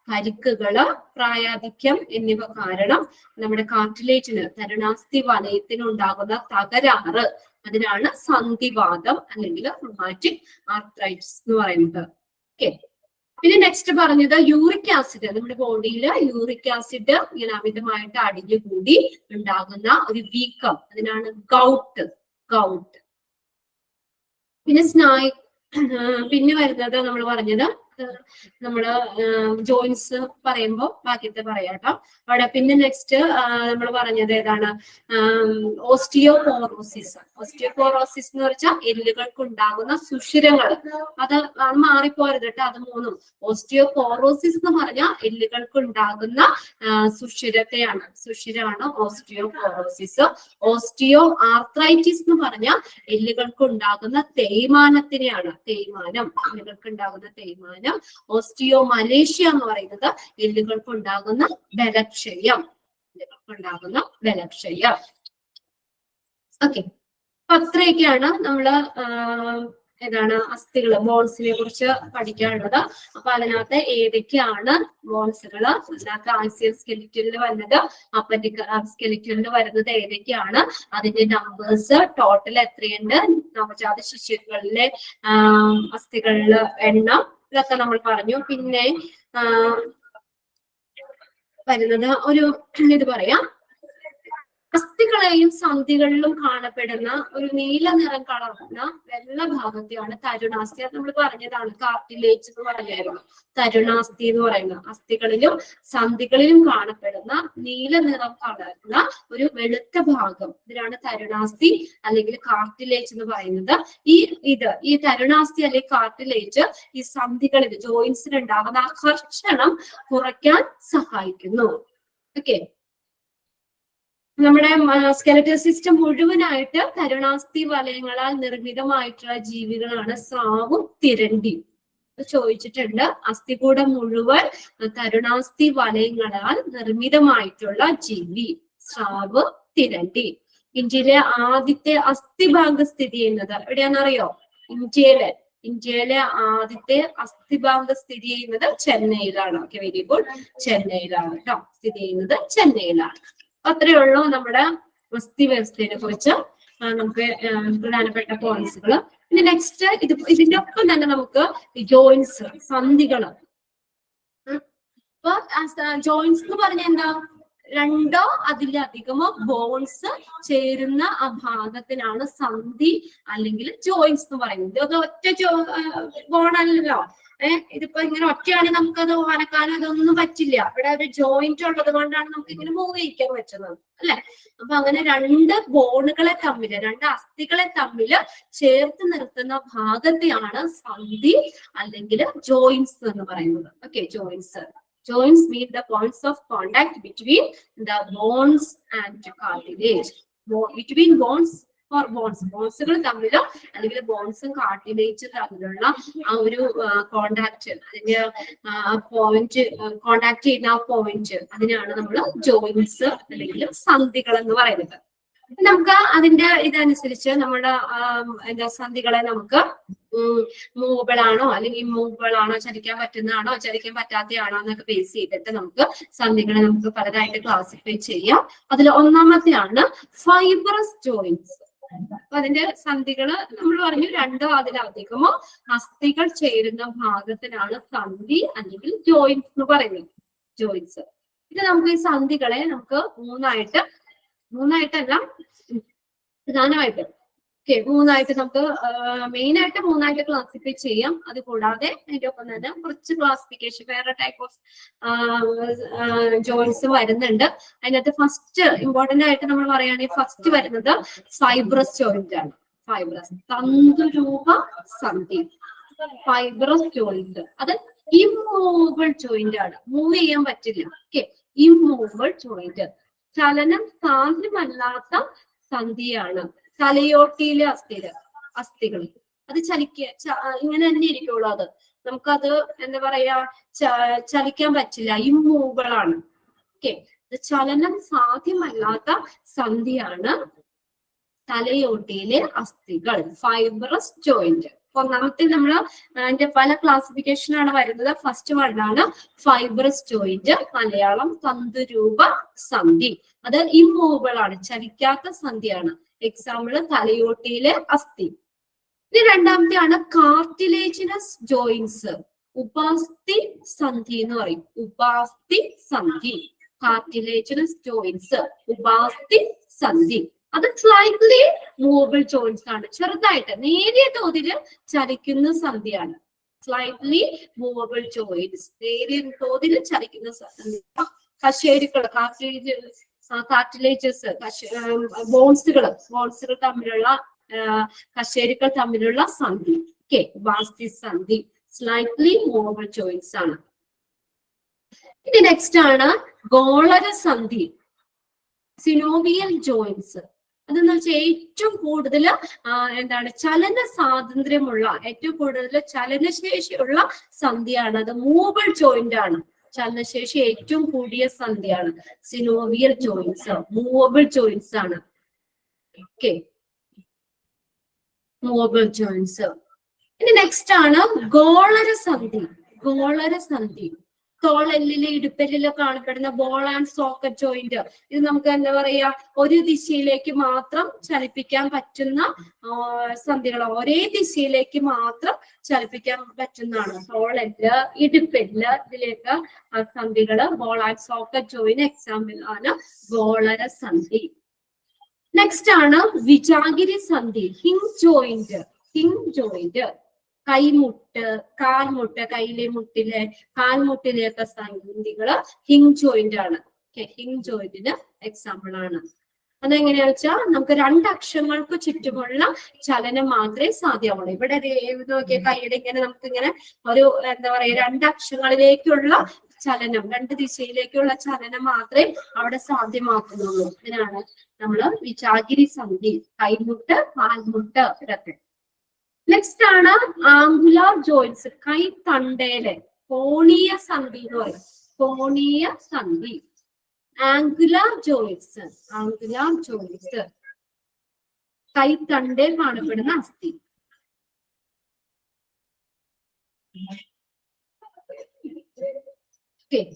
പരിക്കുകള്, പ്രായാധിക്യം എന്നിവ കാരണം നമ്മുടെ കാർട്ടിലേജിന്, തരുണാസ്ഥി വലയത്തിന് ഉണ്ടാകുന്ന തകരാറ്, അതിനാണ് സന്ധിവാതം അല്ലെങ്കിൽ റുമാറ്റിക് ആർത്രൈറ്റിസ് എന്ന് പറയുന്നത്. ഓക്കെ. പിന്നെ നെക്സ്റ്റ് പറഞ്ഞത് യൂറിക് ആസിഡ്. നമ്മുടെ ബോഡിയിൽ യൂറിക് ആസിഡ് ഇങ്ങനെ അമിതമായിട്ട് അടിഞ്ഞുകൂടി ഉണ്ടാകുന്ന ഒരു വീക്കം, അതിനാണ് ഗൗട്ട്. പിന്നെ വരുന്നത് നമ്മൾ പറഞ്ഞത്, നമ്മള് ജോയിൻസ് പറയുമ്പോൾ ബാക്കിയത്തെ പറയാട്ടോ അവിടെ. പിന്നെ നെക്സ്റ്റ് നമ്മൾ പറഞ്ഞത് ഏതാണ്, ഓസ്റ്റിയോപോറോസിസ് എന്ന് വെച്ചാൽ എല്ലുകൾക്ക് ഉണ്ടാകുന്ന സുഷിരങ്ങൾ. അത് മാറിപ്പോരുത് കേട്ടോ, അത് 3. ഓസ്റ്റിയോപോറോസിസ് എന്ന് പറഞ്ഞാൽ എല്ലുകൾക്ക് ഉണ്ടാകുന്ന സുഷിരമാണ് ഓസ്റ്റിയോപോറോസിസ്. ഓസ്റ്റിയോ ആർത്രൈറ്റിസ് എന്ന് പറഞ്ഞാൽ എല്ലുകൾക്ക് ഉണ്ടാകുന്ന തേയ്മാനത്തിനെയാണ്, എല്ലുകൾക്ക് ഉണ്ടാകുന്ന തേയ്മാനം. ഓസ്റ്റിയോമലേഷ്യ എന്ന് പറയുന്നത് എല്ലുകൾക്ക് ഉണ്ടാകുന്ന ബലക്ഷയം. ഓക്കെ. അപ്പൊ അത്രയൊക്കെയാണ് നമ്മള് അസ്ഥികള്, ബോൺസിനെ കുറിച്ച് പഠിക്കാനുള്ളത്. അപ്പൊ അതിനകത്ത് ഏതൊക്കെയാണ് ബോൺസുകള്, അതിനകത്ത് ആക്സിയൽ സ്കെലിറ്റനിൽ വരുന്നത്, അപ്പൻഡിക് സ്കെലിറ്റനിൽ വരുന്നത് ഏതൊക്കെയാണ്, അതിന്റെ നമ്പേഴ്സ്, ടോട്ടൽ എത്രയുണ്ട്, നവജാത ശിശുക്കളിലെ അസ്ഥികളിലെ എണ്ണം, ഇതൊക്കെ നമ്മൾ പറഞ്ഞു. പിന്നെ വരുന്നത് ഒരു ഇത് പറയാം, അസ്ഥികളെയും സന്ധികളിലും കാണപ്പെടുന്ന ഒരു നീല നിറം കളർന്ന വെള്ള ഭാഗത്തെയാണ് തരുണാസ്ഥി. അത് നമ്മൾ പറഞ്ഞതാണ്, കാർട്ടിലേജ് എന്ന് പറഞ്ഞായിരുന്നു. തരുണാസ്ഥി എന്ന് പറയുന്നത് അസ്ഥികളിലും സന്ധികളിലും കാണപ്പെടുന്ന നീല നിറം കളർന്ന ഒരു വെളുത്ത ഭാഗം, ഇതിനാണ് തരുണാസ്ഥി അല്ലെങ്കിൽ കാർട്ടിലേജ് എന്ന് പറയുന്നത്. ഈ തരുണാസ്ഥി അല്ലെങ്കിൽ കാർട്ടിലേജ് ഈ സന്ധികളിൽ ജോയിന്റ്സിൽ ഉണ്ടാകുന്ന ആ ഘർഷണം കുറയ്ക്കാൻ സഹായിക്കുന്നു. ഓക്കെ, നമ്മുടെ സ്കെലറ്റൽ സിസ്റ്റം മുഴുവനായിട്ട് തരുണാസ്ഥി വലയങ്ങളാൽ നിർമ്മിതമായിട്ടുള്ള ജീവികളാണ് സ്രാവും തിരണ്ടിയും. ചോദിച്ചിട്ടുണ്ട്, അസ്ഥികൂടം മുഴുവൻ തരുണാസ്ഥി വലയങ്ങളാൽ നിർമ്മിതമായിട്ടുള്ള ജീവി സ്രാവ് തിരണ്ടി. ഇന്ത്യയിലെ ആദ്യത്തെ അസ്ഥിഭാഗം സ്ഥിതി ചെയ്യുന്നത് എവിടെയാണെന്നറിയോ? ഇന്ത്യയിലെ ആദ്യത്തെ അസ്ഥിഭാഗം സ്ഥിതി ചെയ്യുന്നത് ചെന്നൈയിലാണ്. Okay, very good. ചെന്നൈയിലാണ് കേട്ടോ, സ്ഥിതി ചെയ്യുന്നത് ചെന്നൈയിലാണ്. അത്രയേ ഉള്ളൂ നമ്മുടെ അസ്ഥി വ്യവസ്ഥയെ കുറിച്ച് നമുക്ക് പ്രധാനപ്പെട്ട പോയിന്റ്സുകൾ. പിന്നെ നെക്സ്റ്റ് ഇതിന്റെ ഒപ്പം തന്നെ നമുക്ക് ജോയിന്റ്സ്, സന്ധികള്. അപ്പൊ ജോയിന്റ്സ് എന്ന് പറഞ്ഞാൽ എന്താ? രണ്ടോ അതിലധികമോ ബോൺസ് ചേരുന്ന ആ ഭാഗത്തിനാണ് സന്ധി അല്ലെങ്കിൽ ജോയിന്റ്സ് എന്ന് പറയുന്നത്. ഇത് ഒറ്റ ബോണല്ലോ. ഇതിപ്പോ ഇങ്ങനെ ഒറ്റയാണെങ്കിൽ നമുക്കത് വരക്കാനോ ഇതൊന്നും പറ്റില്ല. ഇവിടെ ഒരു ജോയിന്റ് ഉള്ളത് കൊണ്ടാണ് നമുക്ക് ഇങ്ങനെ മൂവ് ചെയ്യിക്കാൻ പറ്റുന്നത്, അല്ലെ? അപ്പൊ അങ്ങനെ രണ്ട് ബോണുകളെ തമ്മില്, രണ്ട് അസ്ഥികളെ തമ്മില് ചേർത്ത് നിർത്തുന്ന ഭാഗത്തെയാണ് സന്ധി അല്ലെങ്കിൽ ജോയിന്റ്സ് എന്ന് പറയുന്നത്. Okay, joints. Joints mean the points of contact between the bones and cartilage. Between bones or bones. ബോൺസുകൾ തമ്മിലോ അല്ലെങ്കിൽ ബോൺസും കാർട്ടിലേജും തമ്മിലുള്ള ആ ഒരു കോണ്ടാക്ട്, അതിന്റെ പോയിന്റ്, കോണ്ടാക്ട് ചെയ്യുന്ന ആ പോയിന്റ്, അതിനാണ് നമ്മൾ ജോയിന്റ്സ് അല്ലെങ്കിൽ സന്ധികൾ എന്ന് പറയുന്നത്. നമുക്ക് അതിന്റെ ഇതനുസരിച്ച് നമ്മുടെ സന്ധികളെ നമുക്ക് മൂവബിൾ ആണോ അല്ലെങ്കിൽ ഇമ്മൂവബിൾ ആണോ, ചലിക്കാൻ പറ്റുന്നതാണോ ചലിക്കാൻ പറ്റാത്തയാണോ എന്നൊക്കെ ബേസ് ചെയ്തിട്ട് നമുക്ക് സന്ധികളെ നമുക്ക് പലതായിട്ട് ക്ലാസിഫൈ ചെയ്യാം. അതിൽ ഒന്നാമത്തെയാണ് ഫൈബ്രസ് ജോയിന്റ്സ്. അപ്പൊ അതിന്റെ സന്ധികള് നമ്മൾ പറഞ്ഞു, രണ്ടോ അതിലധികമോ അസ്ഥികൾ ചേരുന്ന ഭാഗത്തിനാണ് സന്ധി അല്ലെങ്കിൽ ജോയിന്റ്സ് എന്ന് പറയുന്നത്. ജോയിന്റ്സ്. ഇത് നമുക്ക് ഈ സന്ധികളെ നമുക്ക് മൂന്നായിട്ടല്ല, പ്രധാനമായിട്ട് മൂന്നായിട്ട് നമുക്ക് മെയിൻ ആയിട്ട് മൂന്നായിട്ട് ക്ലാസിഫൈ ചെയ്യാം. അത് കൂടാതെ അതിന്റെ ഒപ്പം തന്നെ കുറച്ച് ക്ലാസിഫിക്കേഷൻ, വേറെ ടൈപ്പ് ഓഫ് ജോയിന്റ്സ് വരുന്നുണ്ട്. അതിനകത്ത് ഫസ്റ്റ് ഇമ്പോർട്ടന്റ് ആയിട്ട് നമ്മൾ പറയുകയാണെങ്കിൽ ഫസ്റ്റ് വരുന്നത് ഫൈബ്രസ് ജോയിന്റ് ആണ്. ഫൈബ്രസ് തന്തുരൂപ സന്ധി. ഫൈബ്രസ് ജോയിന്റ് അത് ഇമ്മൂവബിൾ ജോയിന്റ് ആണ്, മൂവ് ചെയ്യാൻ പറ്റില്ല. Okay, immovable joint. ചലനം സാധ്യമല്ലാത്ത സന്ധിയാണ്. തലയോട്ടിയിലെ അസ്ഥികൾ അത് ഇങ്ങനെ തന്നെ ഇരിക്കുള്ളൂ. അത് നമുക്കത് എന്താ പറയാ, ചലിക്കാൻ പറ്റില്ല, ഇമ്മൂവബിൾ ആണ്. ഓക്കെ, ചലനം സാധ്യമല്ലാത്ത സന്ധിയാണ് തലയോട്ടിയിലെ അസ്ഥികൾ, ഫൈബ്രസ് ജോയിന്റ്. ഒന്നാമത്തെ നമ്മള് അതിന്റെ പല ക്ലാസിഫിക്കേഷനാണ് വരുന്നത്. ഫസ്റ്റ് വണ്ണാണ് ഫൈബ്രസ് ജോയിന്റ്, മലയാളം തന്തുരൂപ സന്ധി. അത് ഇമ്മൂവബിൾ ആണ്, ചലിക്കാത്ത സന്ധിയാണ്. എക്സാമ്പിള് തലയോട്ടിയിലെ അസ്ഥി. ഇനി രണ്ടാമത്തെയാണ് കാർട്ടിലേജിനസ് ജോയിന്റ്സ്, ഉപാസ്ഥി സന്ധി എന്ന് പറയും. ഉപാസ്ഥി സന്ധി, കാർട്ടിലേജിനസ് ജോയിന്റ്സ്, ഉപാസ്ഥി സന്ധി. അത് സ്ലൈറ്റ്ലി മൂവബിൾ ജോയിന്റ്സ് ആണ്, ചെറുതായിട്ട് നേരിയ തോതിൽ ചലിക്കുന്ന സന്ധിയാണ്. സ്ലൈറ്റ്ലി മൂവബിൾ ജോയിന്റ്സ്, നേരിയ തോതിൽ ചലിക്കുന്ന സന്ധി. കശേരുക്കൾ, കാർട്ടിലേജസ്, ബോൺസുകൾ തമ്മിലുള്ള കശേരുക്കൾ തമ്മിലുള്ള സന്ധി. ഓക്കെ, ഉപാസ്ഥി സന്ധി, സ്ലൈറ്റ്ലി മൂവബിൾ ജോയിന്റ്സ് ആണ്. ഇനി നെക്സ്റ്റ് ആണ് ഗോളര സന്ധി, സിനോവിയൽ ജോയിന്റ്സ്. അതെന്ന് വെച്ചാൽ ഏറ്റവും കൂടുതൽ ചലന സ്വാതന്ത്ര്യമുള്ള, ഏറ്റവും കൂടുതൽ ചലനശേഷിയുള്ള സന്ധിയാണ്. അത് മൂവബിൾ ജോയിന്റ് ആണ്, ചലനശേഷി ഏറ്റവും കൂടിയ സന്ധിയാണ്. സിനോവിയൽ ജോയിന്റ്സ് മൂവബിൾ ജോയിന്റ്സ് ആണ്. Okay, movable joints. ഇനി നെക്സ്റ്റ് ആണ് ഗോളര സന്ധി. ഗോളര സന്ധി തോളെല്ലില് ഇടുപ്പെല്ലില് കാണപ്പെടുന്ന ബോൾ ആൻഡ് സോക്കറ്റ് ജോയിന്റ്. ഇത് നമുക്ക് എന്താ പറയാ, ഒരു ദിശയിലേക്ക് മാത്രം ചലിപ്പിക്കാൻ പറ്റുന്ന സന്ധികൾ, ഒരേ ദിശയിലേക്ക് മാത്രം ചലിപ്പിക്കാൻ പറ്റുന്നതാണ്. തോളെല്ല്, ഇടുപ്പെല്ല്, ഇതിലേക്ക് സന്ധികള് ball and socket joint example ആണ് ഗോളര സന്ധി. നെക്സ്റ്റ് ആണ് വിജാഗിരി സന്ധി, ഹിങ് ജോയിന്റ്. ഹിങ് ജോയിന്റ് കൈമുട്ട്, കാൽമുട്ട്, കയ്യിലെ മുട്ടിലെ കാൽമുട്ടിലെയൊക്കെ സന്ധികള് ഹിങ് ജോയിന്റ് ആണ്. ഹിങ് ജോയിന്റിന് എക്സാമ്പിൾ ആണ്. അതെങ്ങനെയാ വെച്ചാൽ നമുക്ക് രണ്ടക്ഷങ്ങൾക്ക് ചുറ്റുമുള്ള ചലനം മാത്രമേ സാധ്യമാവുള്ളൂ. ഇവിടെ നോക്കിയ കൈയുടെ ഇങ്ങനെ നമുക്ക് ഇങ്ങനെ ഒരു എന്താ പറയാ രണ്ടക്ഷങ്ങളിലേക്കുള്ള ചലനം, രണ്ട് ദിശയിലേക്കുള്ള ചലനം മാത്രമേ അവിടെ സാധ്യമാക്കുന്നുള്ളൂ. ഇതിനാണ് നമ്മള് വിജാഗിരി സന്ധി, കൈമുട്ട്, കാൽമുട്ട് ഇതൊക്കെ. നെക്സ്റ്റ് ആണ് ആംഗുലാർ ജോയിന്റ്സ്, കൈ തണ്ടയിലെ കോണീയ സന്ധി എന്ന് പറയും. കോണീയ സന്ധി, ആംഗുലാർ ജോയിന്റ്സ്. ആംഗുലാർ ജോയിന്റ്സ് കൈ തണ്ടയിൽ കാണപ്പെടുന്ന അസ്ഥി.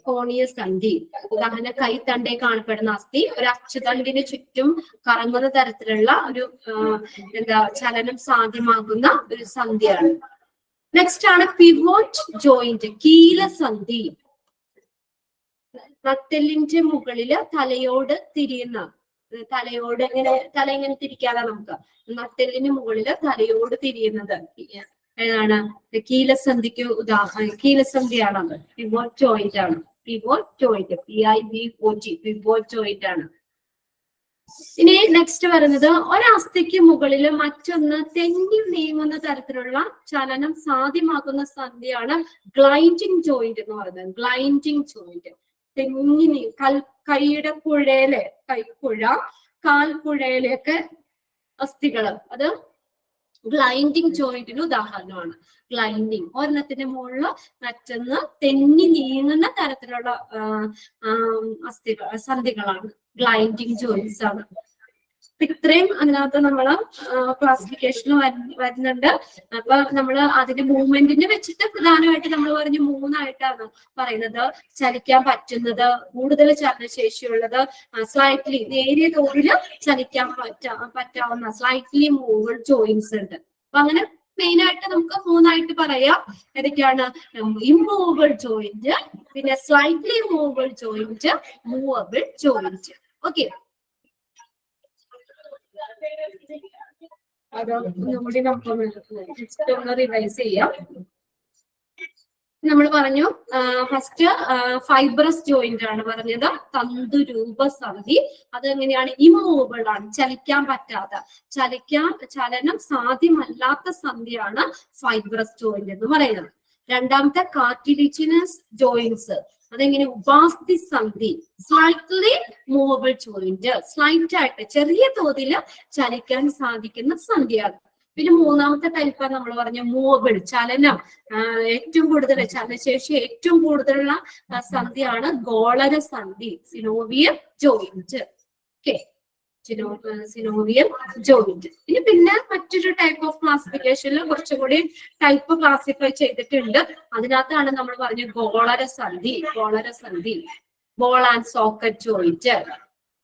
കോണീയ സന്ധി ഉദാഹരണം കൈത്തണ്ടേ കാണപ്പെടുന്ന അസ്ഥി ഒരു അച്ചുതണ്ടിന് ചുറ്റും കറങ്ങുന്ന തരത്തിലുള്ള ഒരു ചലനം സാധ്യമാകുന്ന ഒരു സന്ധിയാണ്. നെക്സ്റ്റ് ആണ് പിവോട്ട് ജോയിന്റ്, കീലസന്ധി. നട്ടെല്ലിന്റെ മുകളില് തലയോട് തിരിയുന്ന, തല ഇങ്ങനെ തിരിക്കാതെ നമുക്ക് നട്ടെല്ലിന് മുകളില് തലയോട് തിരിയുന്നത് ഏതാണ്? കീലസന്ധിക്ക് ഉദാഹരണം കീലസന്ധിയാണ്. അത് പിവോട്ട് ജോയിന്റ് ആണ്. Pivot joint, PIVOT, pivot joint ആണ്. ഇനി നെക്സ്റ്റ് വരുന്നത് ഒരസ്ഥിക്ക് മുകളിൽ മറ്റൊന്ന് തെന്നി നീങ്ങുന്ന തരത്തിലുള്ള ചലനം സാധ്യമാക്കുന്ന സന്ധിയാണ് ഗ്ലൈഡിംഗ് ജോയിന്റ് എന്ന് പറയുന്നത്. ഗ്ലൈഡിംഗ് ജോയിന്റ് തെന്നി കൈയുടെ കുഴയിലെ, കൈക്കുഴ, കാൽക്കുഴയിലെയൊക്കെ അസ്ഥികള് അത് ഗ്ലൈഡിംഗ് ജോയിന്റിന് ഉദാഹരണമാണ്. ഗ്ലൈഡിംഗ് ഒരെണ്ണത്തിന്റെ മുകളില് മറ്റൊന്ന് തെന്നി നീങ്ങുന്ന തരത്തിലുള്ള സന്ധികളാണ് ഗ്ലൈഡിംഗ് ജോയിന്റ്സ് ആണ്. ഇത്രയും അതിനകത്ത് നമ്മള് ക്ലാസിഫിക്കേഷൻ വരുന്നുണ്ട്. അപ്പൊ നമ്മള് അതിന്റെ മൂവ്മെന്റിനെ വെച്ചിട്ട് പ്രധാനമായിട്ട് നമ്മൾ പറഞ്ഞു മൂന്നായിട്ടാണ് പറയുന്നത്. ചലിക്കാൻ പറ്റുന്നത്, കൂടുതൽ ചലനശേഷിയുള്ളത്, സ്ലൈറ്റ്ലി നേരിയ തോതിൽ ചലിക്കാൻ പറ്റാവുന്ന സ്ലൈറ്റ്ലി മൂവബിൾ ജോയിന്റ്സ് ഉണ്ട്. അപ്പൊ അങ്ങനെ മെയിൻ ആയിട്ട് നമുക്ക് മൂന്നായിട്ട് പറയാം. ഏതൊക്കെയാണ്? ഇമ്മൂവബിൾ ജോയിന്റ്, പിന്നെ slightly movable joint, movable joint. Okay, അതൊന്നുകൂടി നമുക്ക് റിവൈസ് ചെയ്യാം. നമ്മൾ പറഞ്ഞു ഫസ്റ്റ് ഫൈബ്രസ് ജോയിന്റ് ആണ് പറഞ്ഞത്, തന്തുരൂപ സന്ധി. അത് എങ്ങനെയാണ്? ഇമ്മൂവബിൾ ആണ്, ചലിക്കാൻ പറ്റാത്ത, ചലനം സാധ്യമല്ലാത്ത സന്ധിയാണ് ഫൈബ്രസ് ജോയിന്റ് എന്ന് പറയുന്നത്. രണ്ടാമത്തെ കാർട്ടിലിജിനസ് ജോയിന്റ്സ്, അതെങ്ങനെ? ഉപാസ്ഥി സന്ധി, സ്ലൈറ്റ്ലി മൂവബിൾ ജോയിന്റ്, സ്ലൈറ്റ് ആയിട്ട് ചെറിയ തോതിൽ ചലിക്കാൻ സാധിക്കുന്ന സന്ധിയാണ്. പിന്നെ മൂന്നാമത്തെ ടൈപ്പ് നമ്മൾ പറഞ്ഞു മൂവബിൾ, ചലനം ഏറ്റവും കൂടുതൽ, ചലനശേഷി ഏറ്റവും കൂടുതലുള്ള സന്ധിയാണ് ഗോളര സന്ധി, synovial joint. Okay, synovial joint. ഇനി പിന്നെ മറ്റൊരു ടൈപ്പ് ഓഫ് ക്ലാസിഫിക്കേഷനിൽ കുറച്ചുകൂടി ടൈപ്പ് ക്ലാസിഫൈ ചെയ്തിട്ടുണ്ട്. അതിനകത്താണ് നമ്മൾ പറഞ്ഞ ഗോളര സന്ധി. ഗോളര സന്ധി, ബോൾ ആൻഡ് സോക്കറ്റ് ജോയിന്റ്,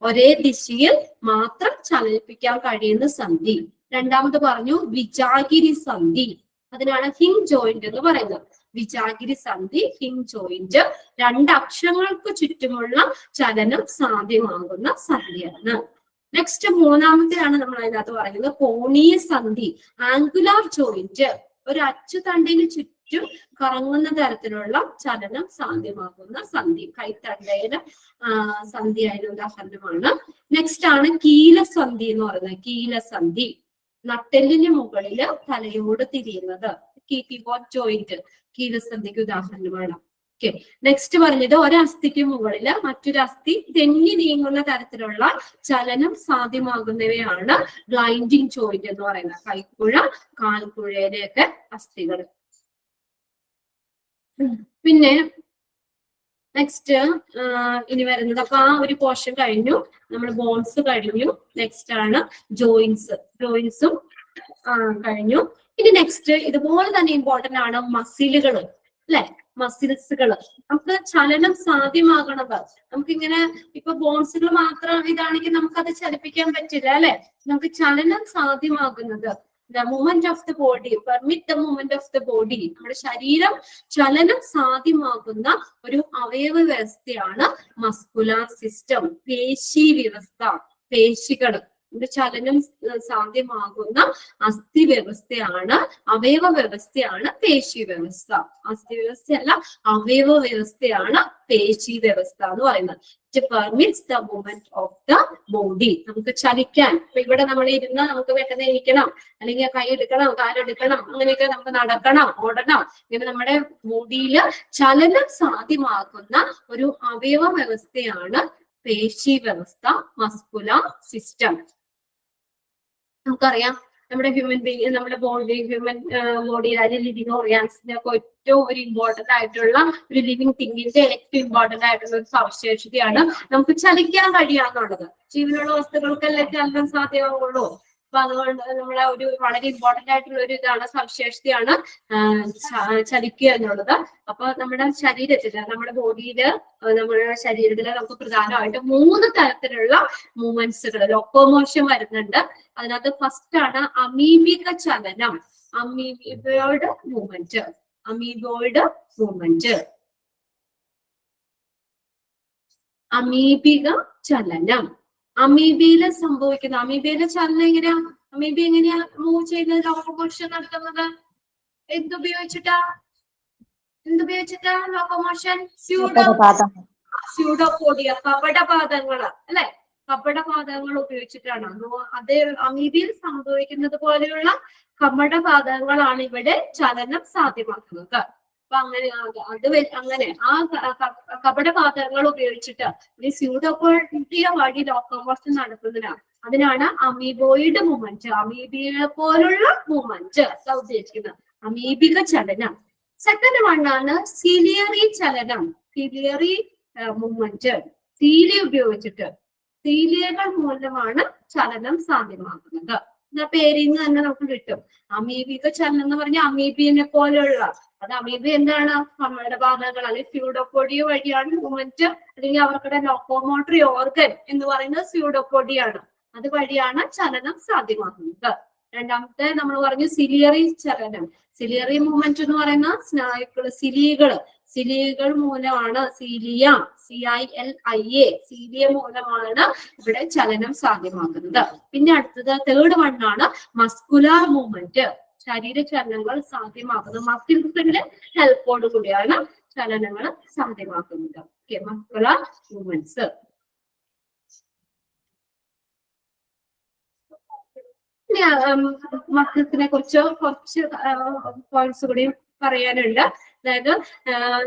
ഒരേ ദിശയിൽ മാത്രം ചലിപ്പിക്കാൻ കഴിയുന്ന സന്ധി. രണ്ടാമത് പറഞ്ഞു വിജാഗിരി സന്ധി, അതിനാണ് ഹിങ് ജോയിന്റ് എന്ന് പറയുന്നത്. വിജാഗിരി സന്ധി, ഹിങ് ജോയിന്റ്, രണ്ടക്ഷങ്ങൾക്ക് ചുറ്റുമുള്ള ചലനം സാധ്യമാകുന്ന സന്ധിയാണ്. നെക്സ്റ്റ് മൂന്നാമത്തെയാണ് നമ്മൾ അതിനകത്ത് പറയുന്നത് കോണീയ സന്ധി, ആംഗുലാർ ജോയിന്റ്, ഒരു അച്ചുതണ്ടിന് ചുറ്റും കറങ്ങുന്ന തരത്തിലുള്ള ചലനം സാധ്യമാകുന്ന സന്ധി. കൈത്തണ്ടയുടെ സന്ധി അതിന് ഉദാഹരണമാണ്. നെക്സ്റ്റ് ആണ് കീലസന്ധി എന്ന് പറയുന്നത്. കീലസന്ധി, നട്ടെല്ലിന് മുകളില് തലയോട് തിരിയുന്നത്, പിവോട്ട് ജോയിന്റ് കീലസന്ധിക്ക് ഉദാഹരണമാണ്. ഓക്കെ, നെക്സ്റ്റ് പറഞ്ഞത് ഒരസ്ഥിക്ക് മുകളില് മറ്റൊരു അസ്ഥി തെന്നി നീങ്ങുന്ന തരത്തിലുള്ള ചലനം സാധ്യമാകുന്നവയാണ് ഗ്ലൈഡിംഗ് ജോയിന്റ് എന്ന് പറയുന്നത്. കൈക്കുഴ, കാൽക്കുഴയിലെയൊക്കെ അസ്ഥികൾ. പിന്നെ നെക്സ്റ്റ് ഇനി വരുന്നത്, അപ്പൊ ആ ഒരു പോർഷൻ കഴിഞ്ഞു, നമ്മൾ ബോൺസ് കഴിഞ്ഞു. നെക്സ്റ്റ് ആണ് ജോയിന്റ്സ്, ജോയിന്റ്സും കഴിഞ്ഞു. ഇനി നെക്സ്റ്റ് ഇതുപോലെ തന്നെ ഇമ്പോർട്ടന്റ് ആണ് മസിലുകൾ, അല്ലെ? മസിൽസുകള്, നമുക്ക് ചലനം സാധ്യമാകണത്, നമുക്കിങ്ങനെ ഇപ്പൊ ബോൺസുകൾ മാത്രം ഇതാണെങ്കിൽ നമുക്കത് ചലിപ്പിക്കാൻ പറ്റില്ല, അല്ലെ? നമുക്ക് ചലനം സാധ്യമാകുന്നത്, the movement of the body, permit the movement of the body, നമ്മുടെ ശരീരം ചലനം സാധ്യമാകുന്ന ഒരു അവയവ വ്യവസ്ഥയാണ് മസ്കുലാർ സിസ്റ്റം, പേശി വ്യവസ്ഥ, പേശികൾ. ചലനം സാധ്യമാകുന്ന അസ്ഥി വ്യവസ്ഥയാണ്, അവയവ വ്യവസ്ഥയാണ് പേശി വ്യവസ്ഥ. അസ്ഥി വ്യവസ്ഥയല്ല, അവയവ വ്യവസ്ഥയാണ് പേശി വ്യവസ്ഥ എന്ന് പറയുന്നത്. It permits the movement of the body. നമുക്ക് ചലിക്കാൻ, ഇപ്പൊ ഇവിടെ നമ്മൾ ഇരുന്ന് നമുക്ക് പെട്ടെന്ന് ഇരിക്കണം, അല്ലെങ്കിൽ കൈ എടുക്കണം, കാലെടുക്കണം, അങ്ങനെയൊക്കെ നമുക്ക് നടക്കണം, ഓടണം. ഇങ്ങനെ നമ്മുടെ ബോഡിയിൽ ചലനം സാധ്യമാക്കുന്ന ഒരു അവയവ വ്യവസ്ഥയാണ് പേശി വ്യവസ്ഥ, മസ്കുലർ സിസ്റ്റം. നമുക്കറിയാം നമ്മുടെ നമ്മുടെ ഹ്യൂമൻ ബോഡിയിൽ അതിൽ ലിവിങ് ഓർഗാൻസിന്റെ ഒക്കെ ഏറ്റവും ഒരു ഇമ്പോർട്ടന്റ് ആയിട്ടുള്ള ഒരു ലിവിങ് തിങ്ങിന്റെ ഏറ്റവും ഇമ്പോർട്ടന്റ് ആയിട്ടുള്ള ഒരു സവിശേഷതയാണ് നമുക്ക് ചലിക്കാൻ കഴിയാന്നുള്ളത്. ജീവനുള്ള വസ്തുക്കൾക്കെല്ലാം ചലനം സാധ്യമാവുള്ളൂ. അപ്പൊ അതുകൊണ്ട് നമ്മളെ ഒരു വളരെ ഇമ്പോർട്ടന്റ് ആയിട്ടുള്ള ഒരു ഇതാണ്, സവിശേഷതയാണ് ചലിക്കുക എന്നുള്ളത്. അപ്പൊ നമ്മുടെ ശരീരത്തില്, നമ്മുടെ ബോഡിയില്, നമ്മുടെ ശരീരത്തില് നമുക്ക് പ്രധാനമായിട്ട് 3 തരത്തിലുള്ള മൂവ്മെന്റ്സുകൾ, ലോക്കോമോഷൻ വരുന്നുണ്ട്. അതിനകത്ത് ഫസ്റ്റ് ആണ് അമീബിക ചലനം, അമീബോയിഡ് മൂവ്മെന്റ്. അമീബോയിഡ് മൂവ്മെന്റ്, അമീബിക ചലനം. അമീബയില് സംഭവിക്കുന്ന, അമീബയിലെ ചലനം എങ്ങനെയാ, അമീബ എങ്ങനെയാ മൂവ് ചെയ്യുന്നത്, ലോക്കോമോഷൻ നടത്തുന്നത്? എന്തുപയോഗിച്ചിട്ടാ ലോക്കോമോഷൻ? സ്യൂഡോപോഡിയ, കപടപാദങ്ങള് അല്ലെ, കപടപാദങ്ങൾ ഉപയോഗിച്ചിട്ടാണ്. അതേ അമീബയിൽ സംഭവിക്കുന്നത് പോലെയുള്ള കപടപാദങ്ങളാണ് ഇവിടെ ചലനം സാധ്യമാക്കുന്നത്. അപ്പൊ അങ്ങനെ അങ്ങനെ ആ കപടപാദങ്ങൾ ഉപയോഗിച്ചിട്ട് ഈ സ്യൂഡോപോഡിയ വഴി ലോക്കോമോഷൻ നടത്തുന്നതിനാണ്. അതിനാണ് അമീബോയിഡ് മൂവ്മെന്റ്, അമീബിയെ പോലുള്ള മൂവ്മെന്റ് ഉദ്ദേശിക്കുന്നത്, അമീബിക ചലനം. സെക്കൻഡ് വണ്ണാണ് സിലിയറി ചലനം, സിലിയറി മൂവ്മെന്റ്. സീലി ഉപയോഗിച്ചിട്ട്, സീലിയകൾ മൂലമാണ് ചലനം സാധ്യമാക്കുന്നത്. പേരിൽ നിന്ന് തന്നെ നമുക്ക് കിട്ടും. അമീബിക ചലനം എന്ന് പറഞ്ഞാൽ അമീബിയെ പോലെയുള്ള, അത് അമീബ എന്താണ്, നമ്മുടെ പാദങ്ങൾ അല്ലെങ്കിൽ സ്യൂഡോപോഡിയ വഴിയാണ് മൂവ്മെന്റ്, അല്ലെങ്കിൽ അവർക്കുടെ ലോക്കോമോട്ടറി ഓർഗൻ എന്ന് പറയുന്നത് സ്യൂഡോപോഡിയാണ്, അത് വഴിയാണ് ചലനം സാധ്യമാക്കുന്നത്. രണ്ടാമത്തെ നമ്മൾ പറഞ്ഞു സിലിയറി ചലനം. സിലിയറി മൂവ്മെന്റ് എന്ന് പറയുന്ന സ്നായുക്കള്, സിലികൾ മൂലമാണ്, സീലിയ, CILIA, സീലിയ മൂലമാണ് ഇവിടെ ചലനം സാധ്യമാക്കുന്നത്. പിന്നെ അടുത്തത് തേർഡ് വണ്ണാണ് മസ്കുലാർ മൂവ്മെന്റ്, ശരീര ചലനങ്ങൾ സാധ്യമാക്കുന്നത്. മസിൽസിന്റെ ഹെൽപ്പോട് കൂടിയാണ് ചലനങ്ങൾ സാധ്യമാക്കുന്നത്. Okay, muscular movements. മസിൽസിനെ കുറിച്ച് കുറച്ച് പോയിന്റ്സ് കൂടി പറയാനുണ്ട്. അതായത്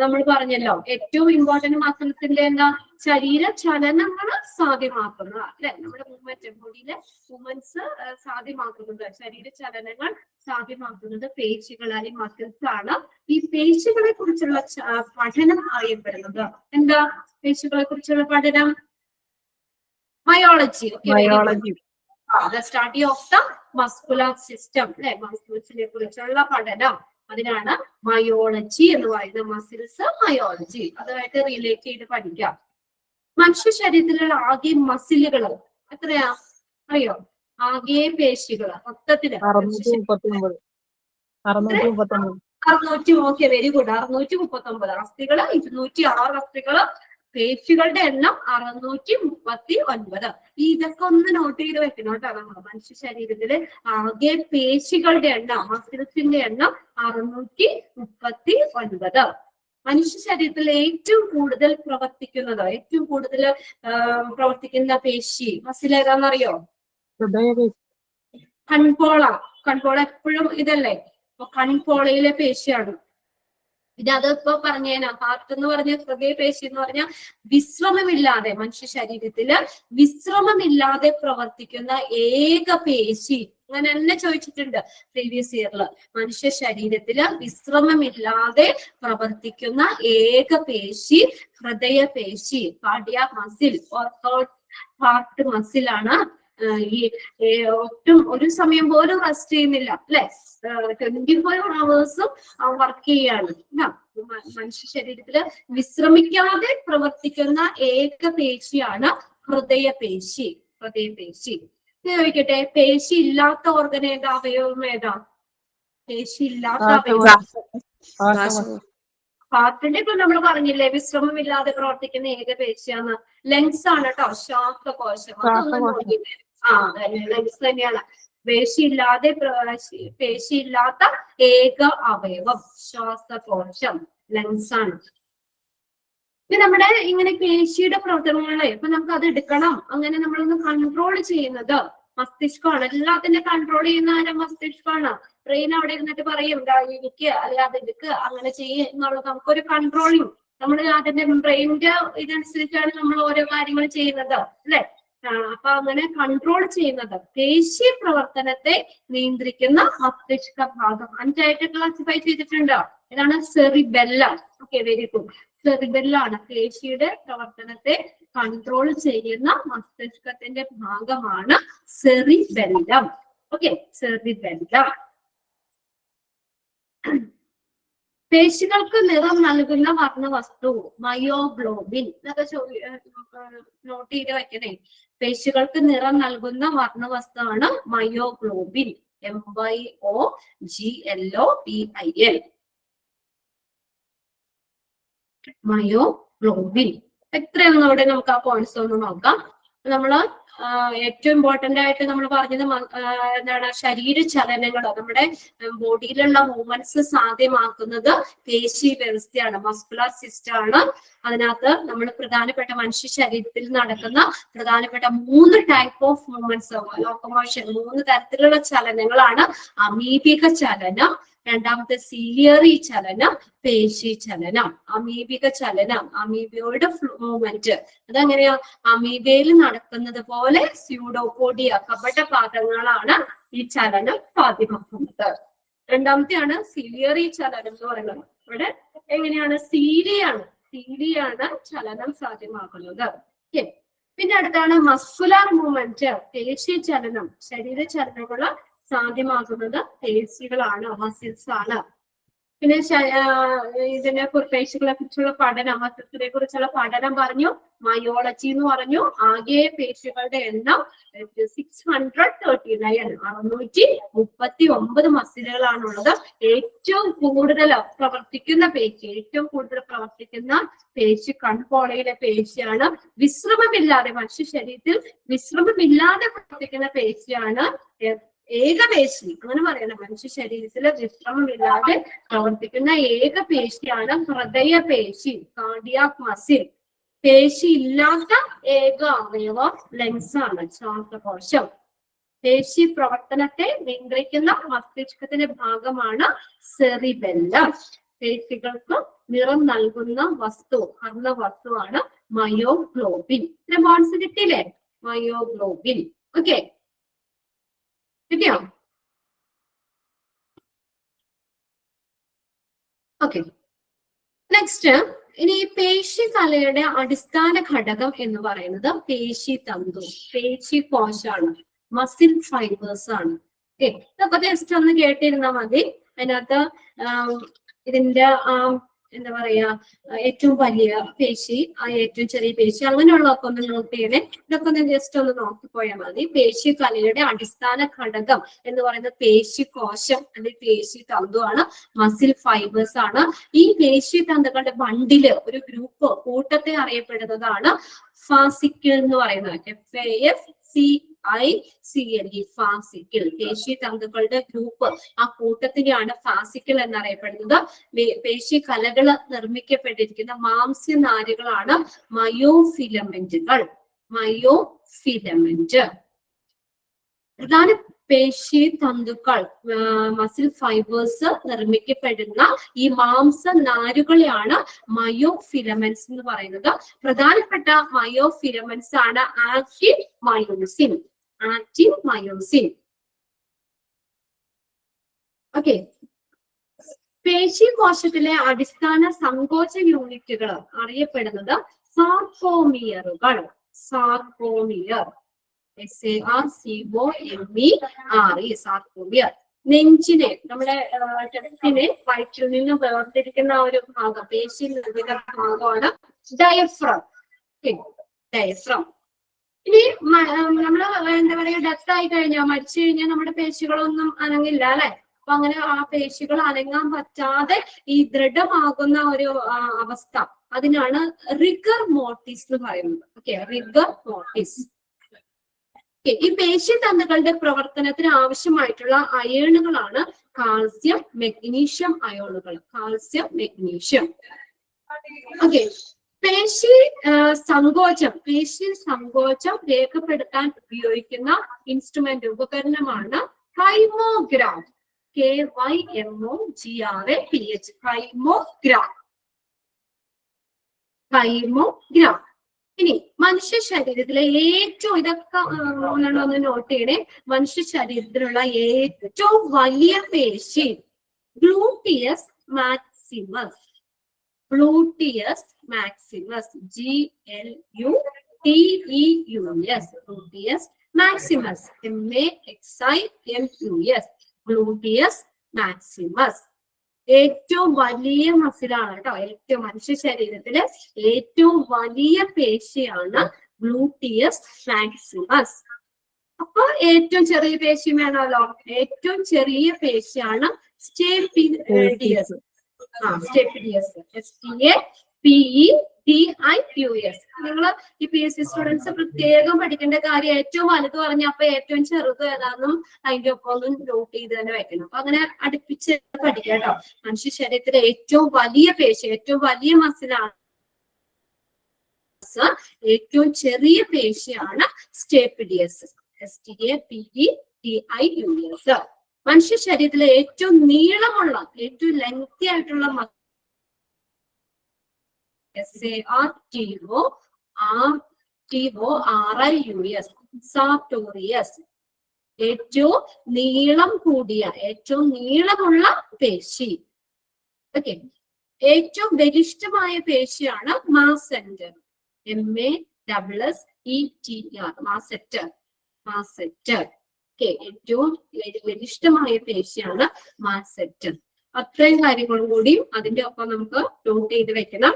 നമ്മൾ പറഞ്ഞല്ലോ ഏറ്റവും ഇമ്പോർട്ടന്റ് മസിൽസിന്റെ എന്താ, ശരീര ചലനങ്ങൾ സാധ്യമാക്കുന്നത് അല്ലെ, നമ്മുടെ മൂവ്മെന്റ്, ബോഡിയിലെ മൂവ്മെന്റ്സ് സാധ്യമാക്കുന്നത്, ശരീര ചലനങ്ങൾ സാധ്യമാക്കുന്നത് പേശികൾ അല്ലെങ്കിൽ മസിൽസ് ആണ്. ഈ പേശികളെ കുറിച്ചുള്ള പഠനം അറിയപ്പെടുന്നത് എന്താ? പേശികളെ കുറിച്ചുള്ള പഠനം myology. The study of the muscular system, അല്ലെ, മസിൽസിനെ കുറിച്ചുള്ള പഠനം, അതിനാണ് മയോളജി എന്ന് പറയുന്നത്. മസിൽസ് മയോളജി, അതുമായിട്ട് റിലേറ്റ് ചെയ്ത് പഠിക്കാം. മനുഷ്യ ശരീരത്തിലുള്ള ആകെ മസിലുകൾ എത്രയാ അറിയോ? ആകെ പേശികൾ മൊത്തത്തില് 639. Okay, very good. 639 അസ്ഥികള്, 206 അസ്ഥികള്, പേശികളുടെ എണ്ണം 639. ഇതൊക്കെ ഒന്ന് നോട്ട് ചെയ്ത് വെക്കണം കേട്ടോ. നമ്മൾ മനുഷ്യ ശരീരത്തില് ആകെ പേശികളുടെ എണ്ണം, മസിൽസിന്റെ എണ്ണം 639. മനുഷ്യ ശരീരത്തിൽ ഏറ്റവും കൂടുതൽ പ്രവർത്തിക്കുന്ന പേശി മസിൽ ഏതാണെന്നറിയോ? കൺപോള. എപ്പോഴും ഇതല്ലേ, അപ്പൊ കൺപോളയിലെ പേശിയാണ്. പിന്നെ അത് ഇപ്പൊ പറഞ്ഞേനാ, ഹാർട്ട് എന്ന് പറഞ്ഞ ഹൃദയപേശി എന്ന് പറഞ്ഞാൽ വിശ്രമമില്ലാതെ, മനുഷ്യ ശരീരത്തില് വിശ്രമമില്ലാതെ പ്രവർത്തിക്കുന്ന ഏക പേശി. അങ്ങനെ തന്നെ ചോദിച്ചിട്ടുണ്ട് പ്രീവിയസ് ഇയറില്. മനുഷ്യ ശരീരത്തില് വിശ്രമമില്ലാതെ പ്രവർത്തിക്കുന്ന ഏക പേശി ഹൃദയപേശി, കാർഡിയാക് മസിൽ, ഹാർട്ട് മസിലാണ്. ഈ ഒട്ടും ഒരു സമയം പോലും റെസ്റ്റ് ചെയ്യുന്നില്ല അല്ലെ, 24 hours വർക്ക് ചെയ്യാണ്. മനുഷ്യ ശരീരത്തില് വിശ്രമിക്കാതെ പ്രവർത്തിക്കുന്ന ഏക പേശിയാണ് ഹൃദയപേശി. ചോദിക്കട്ടെ, പേശി ഇല്ലാത്ത ഓർഗൻ ഏതാ, അവയവം ഏതാ? പേശി ഇല്ലാത്ത അവയവം ഹാർട്ടിന്റെ ഇപ്പൊ നമ്മൾ പറഞ്ഞില്ലേ, വിശ്രമമില്ലാതെ പ്രവർത്തിക്കുന്ന ഏക പേശിയാണ്. ലങ്സ് ആണ് കേട്ടോ, ശ്വാസകോശം. ലങ്സ് തന്നെയാണ്. പേശിയില്ലാത്ത ഏക അവയവം ശ്വാസകോശം, ലങ്സ് ആണ്. ഇനി നമ്മുടെ ഇങ്ങനെ പേശിയുടെ പ്രവർത്തനങ്ങളെ ഇപ്പൊ നമുക്ക് അത് എടുക്കണം, അങ്ങനെ നമ്മളൊന്ന് കൺട്രോൾ ചെയ്യുന്നത് മസ്തിഷ്കമാണ്. എല്ലാത്തിന്റെ കൺട്രോൾ ചെയ്യുന്ന ആരും മസ്തിഷ്കമാണ്. ബ്രെയിൻ അവിടെ ഇരുന്നിട്ട് പറയും എനിക്ക് അല്ലെ അത് എടുക്കുക, അങ്ങനെ ചെയ്യുക എന്നുള്ളത് നമുക്കൊരു കൺട്രോളിങ്. നമ്മൾ അതിന്റെ ബ്രെയിനിന്റെ ഇതനുസരിച്ചാണ് നമ്മൾ ഓരോ കാര്യങ്ങൾ ചെയ്യുന്നത്, അല്ലെ? അപ്പൊ അങ്ങനെ കൺട്രോൾ ചെയ്യുന്നത് പേശി പ്രവർത്തനത്തെ നിയന്ത്രിക്കുന്ന മസ്തിഷ്ക ഭാഗം 5 ക്ലാസിഫൈ ചെയ്തിട്ടുണ്ട്. ഇതാണ് സെറിബെല്ലം. Okay, very good. സെറിബെല്ലാണ് പേശിയുടെ പ്രവർത്തനത്തെ കൺട്രോൾ ചെയ്യുന്ന മസ്തിഷ്കത്തിന്റെ ഭാഗമാണ് സെറിബെല്ലം. Okay, cerebellum. പേശികൾക്ക് നിറം നൽകുന്ന വർണ്ണവസ്തു മയോഗ്ലോബിൻ. ഇതൊക്കെ നോട്ട് ചെയ്ത് വെക്കണേ. പേശികൾക്ക് നിറം നൽകുന്ന വർണ്ണവസ്തുവാണ് മയോഗ്ലോബിൻ. MYOGLOBIN. മയോഗ്ലോബിൻ. എത്രയൊന്നുകൂടെ നമുക്ക് ആ പോയിന്റ്സ് ഒന്ന് നോക്കാം. നമ്മള് ഏറ്റവും ഇമ്പോർട്ടന്റ് ആയിട്ട് നമ്മൾ പറഞ്ഞത് എന്താണ്, ശരീര ചലനങ്ങൾ, നമ്മുടെ ബോഡിയിലുള്ള മൂവ്മെന്റ്സ് സാധ്യമാക്കുന്നത് പേശി വ്യവസ്ഥയാണ്, മസ്കുലർ സിസ്റ്റം ആണ്. അതിനകത്ത് നമ്മൾ പ്രധാനപ്പെട്ട മനുഷ്യ ശരീരത്തിൽ നടക്കുന്ന പ്രധാനപ്പെട്ട 3 ടൈപ്പ് ഓഫ് മൂവ്മെന്റ്സ്, ലോക്കോമോഷൻ, 3 തരത്തിലുള്ള ചലനങ്ങളാണ്. അമീബിക ചലനം, രണ്ടാമത്തെ സിലിയറി ചലനം, പേശി ചലനം. അമീബിക ചലനം, അമീബയോയുടെ മൂവ്മെന്റ്, അതെങ്ങനെയാ? അമീബയിൽ നടക്കുന്നത് പോലെ സ്യൂഡോപോഡിയ, കപടപാദങ്ങളാണ് ഈ ചലനം സാധ്യമാക്കുന്നത്. രണ്ടാമത്തെയാണ് സിലിയറി ചലനം എന്ന് പറയുന്നത്. ഇവിടെ എങ്ങനെയാണ്? സീലിയാണ് ചലനം സാധ്യമാക്കുന്നത്. പിന്നെ അടുത്താണ് മസ്കുലർ മൂവ്മെന്റ്, പേശി ചലനം. ശരീര ചലനങ്ങള് സാധ്യമാകുന്നത് പേശികളാണ്, മസിൽസ് ആണ്. പിന്നെ ഇതിനെ പേശികളെ കുറിച്ചുള്ള പഠനം, മസിൽസിനെ കുറിച്ചുള്ള പഠനം പറഞ്ഞു, മയോളജി എന്ന് പറഞ്ഞു. ആകെ പേശികളുടെ എണ്ണം 639 മസിലുകളാണുള്ളത്. ഏറ്റവും കൂടുതൽ പ്രവർത്തിക്കുന്ന പേശി കൺപോളയിലെ പേശിയാണ്. വിശ്രമമില്ലാതെ, മനുഷ്യ ശരീരത്തിൽ വിശ്രമമില്ലാതെ പ്രവർത്തിക്കുന്ന പേശിയാണ് ഏകപേശി. അങ്ങനെ പറയണം, മനുഷ്യ ശരീരത്തില് വിശ്രമമില്ലാതെ പ്രവർത്തിക്കുന്ന ഏക പേശിയാണ് ഹൃദയപേശി, കാർഡിയാക് മസിൽ. പേശി ഇല്ലാത്ത ഏക അവയവം ലങ്സ് ആണ്, ശ്വാസകോശം. പേശി പ്രവർത്തനത്തെ നിയന്ത്രിക്കുന്ന മസ്തിഷ്കത്തിന്റെ ഭാഗമാണ് സെറിബെല്ലം. പേശികൾക്ക് നിറം നൽകുന്ന വർണ്ണവസ്തുവാണ് മയോഗ്ലോബിൻ. ഇത്ര ബോൺസ് കിട്ടിയില്ലേ? മയോഗ്ലോബിൻ. ഓക്കെ, കിട്ടിയോ? Okay, next. ഇനി പേശി കലയുടെ അടിസ്ഥാന ഘടകം എന്ന് പറയുന്നത് പേശി തന്തു, പേശി കോശാണ്, മസിൽ ഫൈബേഴ്സ് ആണ്. ഓക്കെ, ഇതൊക്കെ ജസ്റ്റ് ഒന്ന് കേട്ടിരുന്നാൽ മതി. അതിനകത്ത് ഇതിന്റെ എന്താ പറയാ, ഏറ്റവും വലിയ പേശി, ഏറ്റവും ചെറിയ പേശി, അങ്ങനെയുള്ളതൊക്കെ ഒന്ന് നോട്ട് ചെയ്യണേ. ഇതൊക്കെ ഒന്ന് ജസ്റ്റ് ഒന്ന് നോക്കിപ്പോയാൽ മതി. പേശി കലയുടെ അടിസ്ഥാന ഘടകം എന്ന് പറയുന്നത് പേശി കോശം അല്ലെങ്കിൽ പേശി തന്തുവാണ്, മസിൽ ഫൈബേഴ്സ് ആണ്. ഈ പേശി തന്തുക്കളുടെ ബണ്ടില്, ഒരു ഗ്രൂപ്പ്, കൂട്ടത്തെ അറിയപ്പെടുന്നതാണ് ഫാസിക്കിൾ എന്ന് പറയുന്നത്. FASCICLE, fascicle. പേശി തന്തുക്കളുടെ ഗ്രൂപ്പ്, ആ കൂട്ടത്തിനെയാണ് ഫാസിക്കിൾ എന്നറിയപ്പെടുന്നത്. പേശി കലകൾ നിർമ്മിക്കപ്പെട്ടിരിക്കുന്ന മാംസ്യനാരുകളാണ് മയോഫിലമെന്റുകൾ. മയോഫിലമെന്റ്. പ്രധാന പേശി തന്തുക്കൾ, മസിൽ ഫൈബേഴ്സ് നിർമ്മിക്കപ്പെടുന്ന ഈ മാംസനാരുകളെയാണ് മയോഫിലമെന്റ്സ് എന്ന് പറയുന്നത്. പ്രധാനപ്പെട്ട മയോഫിലമെന്റ്സ് ആണ് ആക്റ്റിൻ മയോസിൻ. ഓക്കെ, പേശി കോശത്തിലെ അടിസ്ഥാന സങ്കോച യൂണിറ്റുകൾ അറിയപ്പെടുന്നത് സാർക്കോമിയറുകൾ. Sarcomere, SARCOMERE, sarcomere. നെഞ്ചിനെ, നമ്മുടെ ടെസ്റ്റിനെ വയറ്റിൽ നിന്ന് വേർതിരിക്കുന്ന ഒരു ഭാഗം, പേശി നിർമ്മിത ഭാഗമാണ് ഡയഫ്രം. ഡയഫ്രം. ഇനി നമ്മള് എന്താ പറയാ, ഡെത്ത് ആയി കഴിഞ്ഞാൽ, മരിച്ചു കഴിഞ്ഞാൽ നമ്മുടെ പേശികളൊന്നും അനങ്ങില്ല, അല്ലെ? അപ്പൊ അങ്ങനെ ആ പേശികൾ അനങ്ങാൻ പറ്റാതെ ഈ ദൃഢമാകുന്ന ഒരു അവസ്ഥ, അതിനാണ് റിഗർ മോർട്ടിസ് എന്ന് പറയുന്നത്. Okay, rigor mortis. ഈ പേശിതന്തുക്കളുടെ പ്രവർത്തനത്തിന് ആവശ്യമായിട്ടുള്ള അയേണുകളാണ് കാൽസ്യം, മെഗ്നീഷ്യം അയോണുകൾ. Calcium, magnesium. ഓക്കെ, പേശി സങ്കോചം രേഖപ്പെടുത്താൻ ഉപയോഗിക്കുന്ന ഇൻസ്ട്രുമെന്റ്, ഉപകരണമാണ് കൈമോഗ്രാഫ്. KYMOGRAPH. കൈമോഗ്രാഫ്. ഇനി മനുഷ്യ ശരീരത്തിലെ ഏറ്റവും, ഇതൊക്കെ ഒന്ന് നോട്ട് ചെയ്യണേ, മനുഷ്യ ശരീരത്തിലുള്ള ഏറ്റവും വലിയ പേശി gluteus maximus. Gluteus maximus. GLUTEUS. Gluteus maximus. MAXIMUS. Gluteus maximus. ഏറ്റവും വലിയ മസിലാണ് കേട്ടോ. ഏറ്റവും മനുഷ്യ ശരീരത്തിലെ ഏറ്റവും വലിയ പേശിയാണ് ഗ്ലൂട്ടിയസ് മാക്സിമസ്. അപ്പൊ ഏറ്റവും ചെറിയ പേശി വേണമല്ലോ. ഏറ്റവും ചെറിയ പേശിയാണ് സ്റ്റേപ്പിഡിയസ്. സ്റ്റേപ്പിഡിയസ്. STAPEDIUS. നിങ്ങൾ ഈ PSC സ്റ്റുഡൻസ് പ്രത്യേകം പഠിക്കേണ്ട കാര്യം, ഏറ്റവും വലുത് പറഞ്ഞപ്പോ ഏറ്റവും ചെറുത് ഏതാണെന്നും അതിന്റെ ഒപ്പം ഒന്നും നോട്ട് ചെയ്ത് തന്നെ വെക്കണം. അപ്പൊ അങ്ങനെ അടുപ്പിച്ച് പഠിക്കാം കേട്ടോ. മനുഷ്യ ശരീരത്തിലെ ഏറ്റവും വലിയ പേശി, ഏറ്റവും വലിയ മസിലാണ്, ഏറ്റവും ചെറിയ പേശിയാണ് സ്റ്റേപ്പിഡിയസ്. STAPEDIUS. മനുഷ്യ ശരീരത്തിലെ ഏറ്റവും നീളമുള്ള, ഏറ്റവും ലെങ്തി ആയിട്ടുള്ള SARTORIUS. സാർട്ടോറിയസ്. ഏറ്റവും നീളം കൂടിയ, ഏറ്റവും നീളമുള്ള പേശി. ഓക്കെ, ഏറ്റവും ബലിഷ്ഠമായ പേശിയാണ് മാസെറ്റർ. MASSETR. മാസെറ്റർ. ഓക്കെ, ഏറ്റവും ബലിഷ്ഠമായ പേശിയാണ് മാസെറ്റർ. അത്രയും കാര്യങ്ങളും കൂടി അതിന്റെ ഒപ്പം നമുക്ക് നോട്ട് ചെയ്ത് വെക്കണം.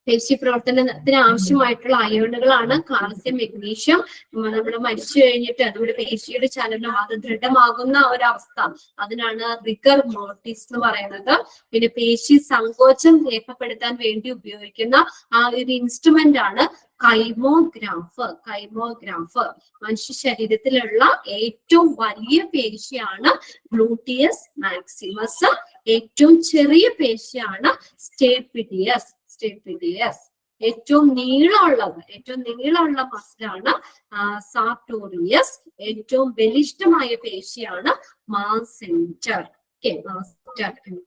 പേശി പ്രവർത്തനത്തിന് ആവശ്യമായിട്ടുള്ള അയോണുകളാണ് കാൽസ്യം, മെഗ്നീഷ്യം. നമ്മൾ മരിച്ചു കഴിഞ്ഞിട്ട് നമ്മുടെ പേശിയുടെ ചലനം അത് ദൃഢമാകുന്ന ഒരവസ്ഥ, അതിനാണ് റിഗർ മോർട്ടിസ് എന്ന് പറയുന്നത്. പിന്നെ പേശി സങ്കോചം രേഖപ്പെടുത്താൻ വേണ്ടി ഉപയോഗിക്കുന്ന ആ ഒരു ഇൻസ്ട്രുമെന്റ് ആണ് കൈമോഗ്രാഫ്. മനുഷ്യ ശരീരത്തിലുള്ള ഏറ്റവും വലിയ പേശിയാണ് ഗ്ലൂട്ടിയസ് മാക്സിമസ്. ഏറ്റവും ചെറിയ പേശിയാണ് സ്റ്റേപ്പിഡിയസ്. ഏറ്റവും നീളമുള്ള മസിലാണ് സാർട്ടോറിയസ്. ഏറ്റവും ബലിഷ്ഠമായ പേശിയാണ് മാസെറ്റർ. MASSETER.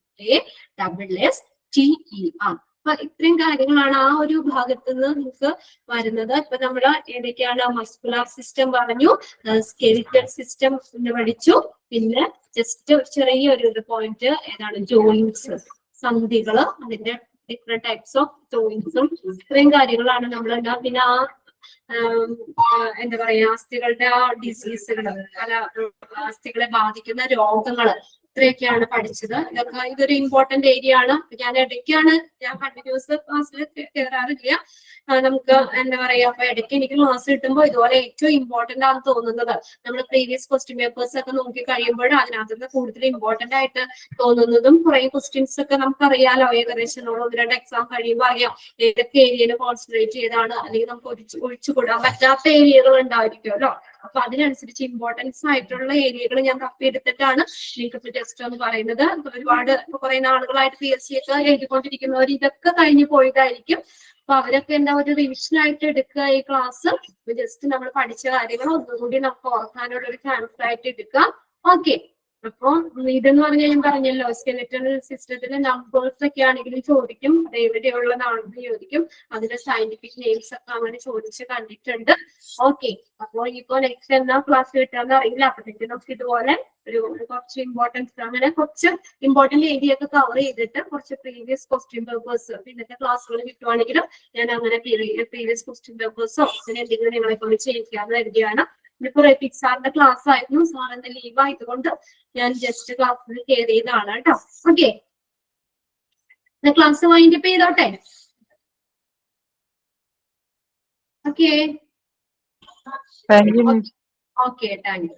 അപ്പൊ ഇത്രയും കാര്യങ്ങളാണ് ആ ഒരു ഭാഗത്ത് നിന്ന് നിങ്ങൾക്ക് വരുന്നത്. ഇപ്പൊ നമ്മൾ ഏതൊക്കെയാണ്? മസ്കുലാർ സിസ്റ്റം പറഞ്ഞു, സ്കെലിറ്റൽ സിസ്റ്റം പഠിച്ചു, പിന്നെ ജസ്റ്റ് ചെറിയൊരു പോയിന്റ് ഏതാണ്? ജോയിന്റ്സ്, സന്ധികള്, അതിന്റെ ഡിഫറെന്റ് ടൈപ്സ് ഓഫ് ജോയിന്റ്സും, ഇത്രയും കാര്യങ്ങളാണ് നമ്മൾ. പിന്നെ എന്താ പറയാ, അസ്ഥികളുടെ ആ ഡിസീസുകള്, പല അസ്ഥികളെ ബാധിക്കുന്ന രോഗങ്ങള്, ഇത്രയൊക്കെയാണ് പഠിച്ചത്. ഇതൊരു ഇമ്പോർട്ടന്റ് ഏരിയ ആണ്. ഞാൻ കണ്ടിന്യൂസ് ക്ലാസ്സിൽ കയറാറില്ല. നമുക്ക് എന്താ പറയാ, അപ്പൊ ഇടയ്ക്ക് എനിക്ക് ക്ലാസ് കിട്ടുമ്പോൾ ഇതുപോലെ ഏറ്റവും ഇമ്പോർട്ടന്റ് ആണെന്ന് തോന്നുന്നത്, നമ്മൾ പ്രീവിയസ് ക്വസ്റ്റ്യൻ പേപ്പേഴ്സ് ഒക്കെ നോക്കി കഴിയുമ്പോൾ അതിനകത്ത് നിന്ന് കൂടുതൽ ഇമ്പോർട്ടന്റ് ആയിട്ട് തോന്നുന്നതും കുറെ ക്വസ്റ്റ്യൻസ് ഒക്കെ നമുക്കറിയാലോ. ഏകദേശം നമ്മൾ 1-2 എക്സാം കഴിയുമ്പോൾ അറിയാം ഏതൊക്കെ ഏരിയയിൽ കോൺസെൻട്രേറ്റ് ചെയ്താണ്, അല്ലെങ്കിൽ നമുക്ക് ഒഴിച്ചുകൂടാൻ പറ്റാത്ത ഏരിയകൾ ഉണ്ടായിരിക്കുമല്ലോ. അപ്പൊ അതിനനുസരിച്ച് ഇമ്പോർട്ടൻസ് ആയിട്ടുള്ള ഏരിയകൾ ഞാൻ തപ്പിയെടുത്തിട്ടാണ് നിങ്ങൾക്ക് ടെസ്റ്റ് എന്ന് പറയുന്നത്. ഒരുപാട് കുറെ നാളുകളായിട്ട് PSC ഒക്കെ എഴുതിക്കൊണ്ടിരിക്കുന്നവർ ഇതൊക്കെ കഴിഞ്ഞു പോയതായിരിക്കും. അപ്പൊ അവരൊക്കെ എന്താ ഒരു റിവിഷൻ ആയിട്ട് എടുക്കുക ഈ ക്ലാസ്. ജസ്റ്റ് നമ്മൾ പഠിച്ച കാര്യങ്ങൾ ഒന്നുകൂടി നമുക്ക് ഓർക്കാനുള്ള ഒരു ചാൻസ് ആയിട്ട് എടുക്കാം. ഓക്കെ, അപ്പൊ ഇതെന്ന് പറഞ്ഞാൽ ഞാൻ പറഞ്ഞല്ലോ, സ്കെലിറ്റൽ സിസ്റ്റത്തിലെ നമ്പേഴ്സ് ഒക്കെ ആണെങ്കിലും ചോദിക്കും, അത് എവിടെയുള്ളതാണെന്ന് ചോദിക്കും, അതിന്റെ സയന്റിഫിക് നെയിംസ് ഒക്കെ അങ്ങനെ ചോദിച്ച് കണ്ടിട്ടുണ്ട്. ഓക്കെ, അപ്പോൾ ഇപ്പൊ നെക്സ്റ്റ് എന്നാ ക്ലാസ് കിട്ടാന്ന് അറിയില്ല. അപ്പോഴത്തേക്ക് നമുക്ക് ഇതുപോലെ കുറച്ച് ഇമ്പോർട്ടൻസ്, അങ്ങനെ കുറച്ച് ഇമ്പോർട്ടന്റ് ഏരിയ ഒക്കെ കവർ ചെയ്തിട്ട് കുറച്ച് പ്രീവിയസ് ക്വസ്റ്റ്യൻ പേപ്പേഴ്സ് ഇന്നത്തെ ക്ലാസ്സുകൾ കിട്ടുവാണെങ്കിലും ഞാൻ അങ്ങനെ പ്രീവിയസ് ക്വസ്റ്റ്യൻ പേപ്പേഴ്സോ അങ്ങനെ എന്തെങ്കിലും നിങ്ങളെ കൊണ്ട് ചെയ്യിക്കാന്ന് കരുതിയാണ്. ഇപ്പൊ റെഫിക് സാറിന്റെ ക്ലാസ് ആയിരുന്നു, സാർ എന്റെ ലീവ് ആയതുകൊണ്ട് ഞാൻ ജസ്റ്റ് ക്ലാസ്സിൽ കയറിയതാണ് കേട്ടോ. ഓക്കെ, ക്ലാസ് വൈൻഡപ്പ് ചെയ്തോട്ടെ. Okay, okay, thank you.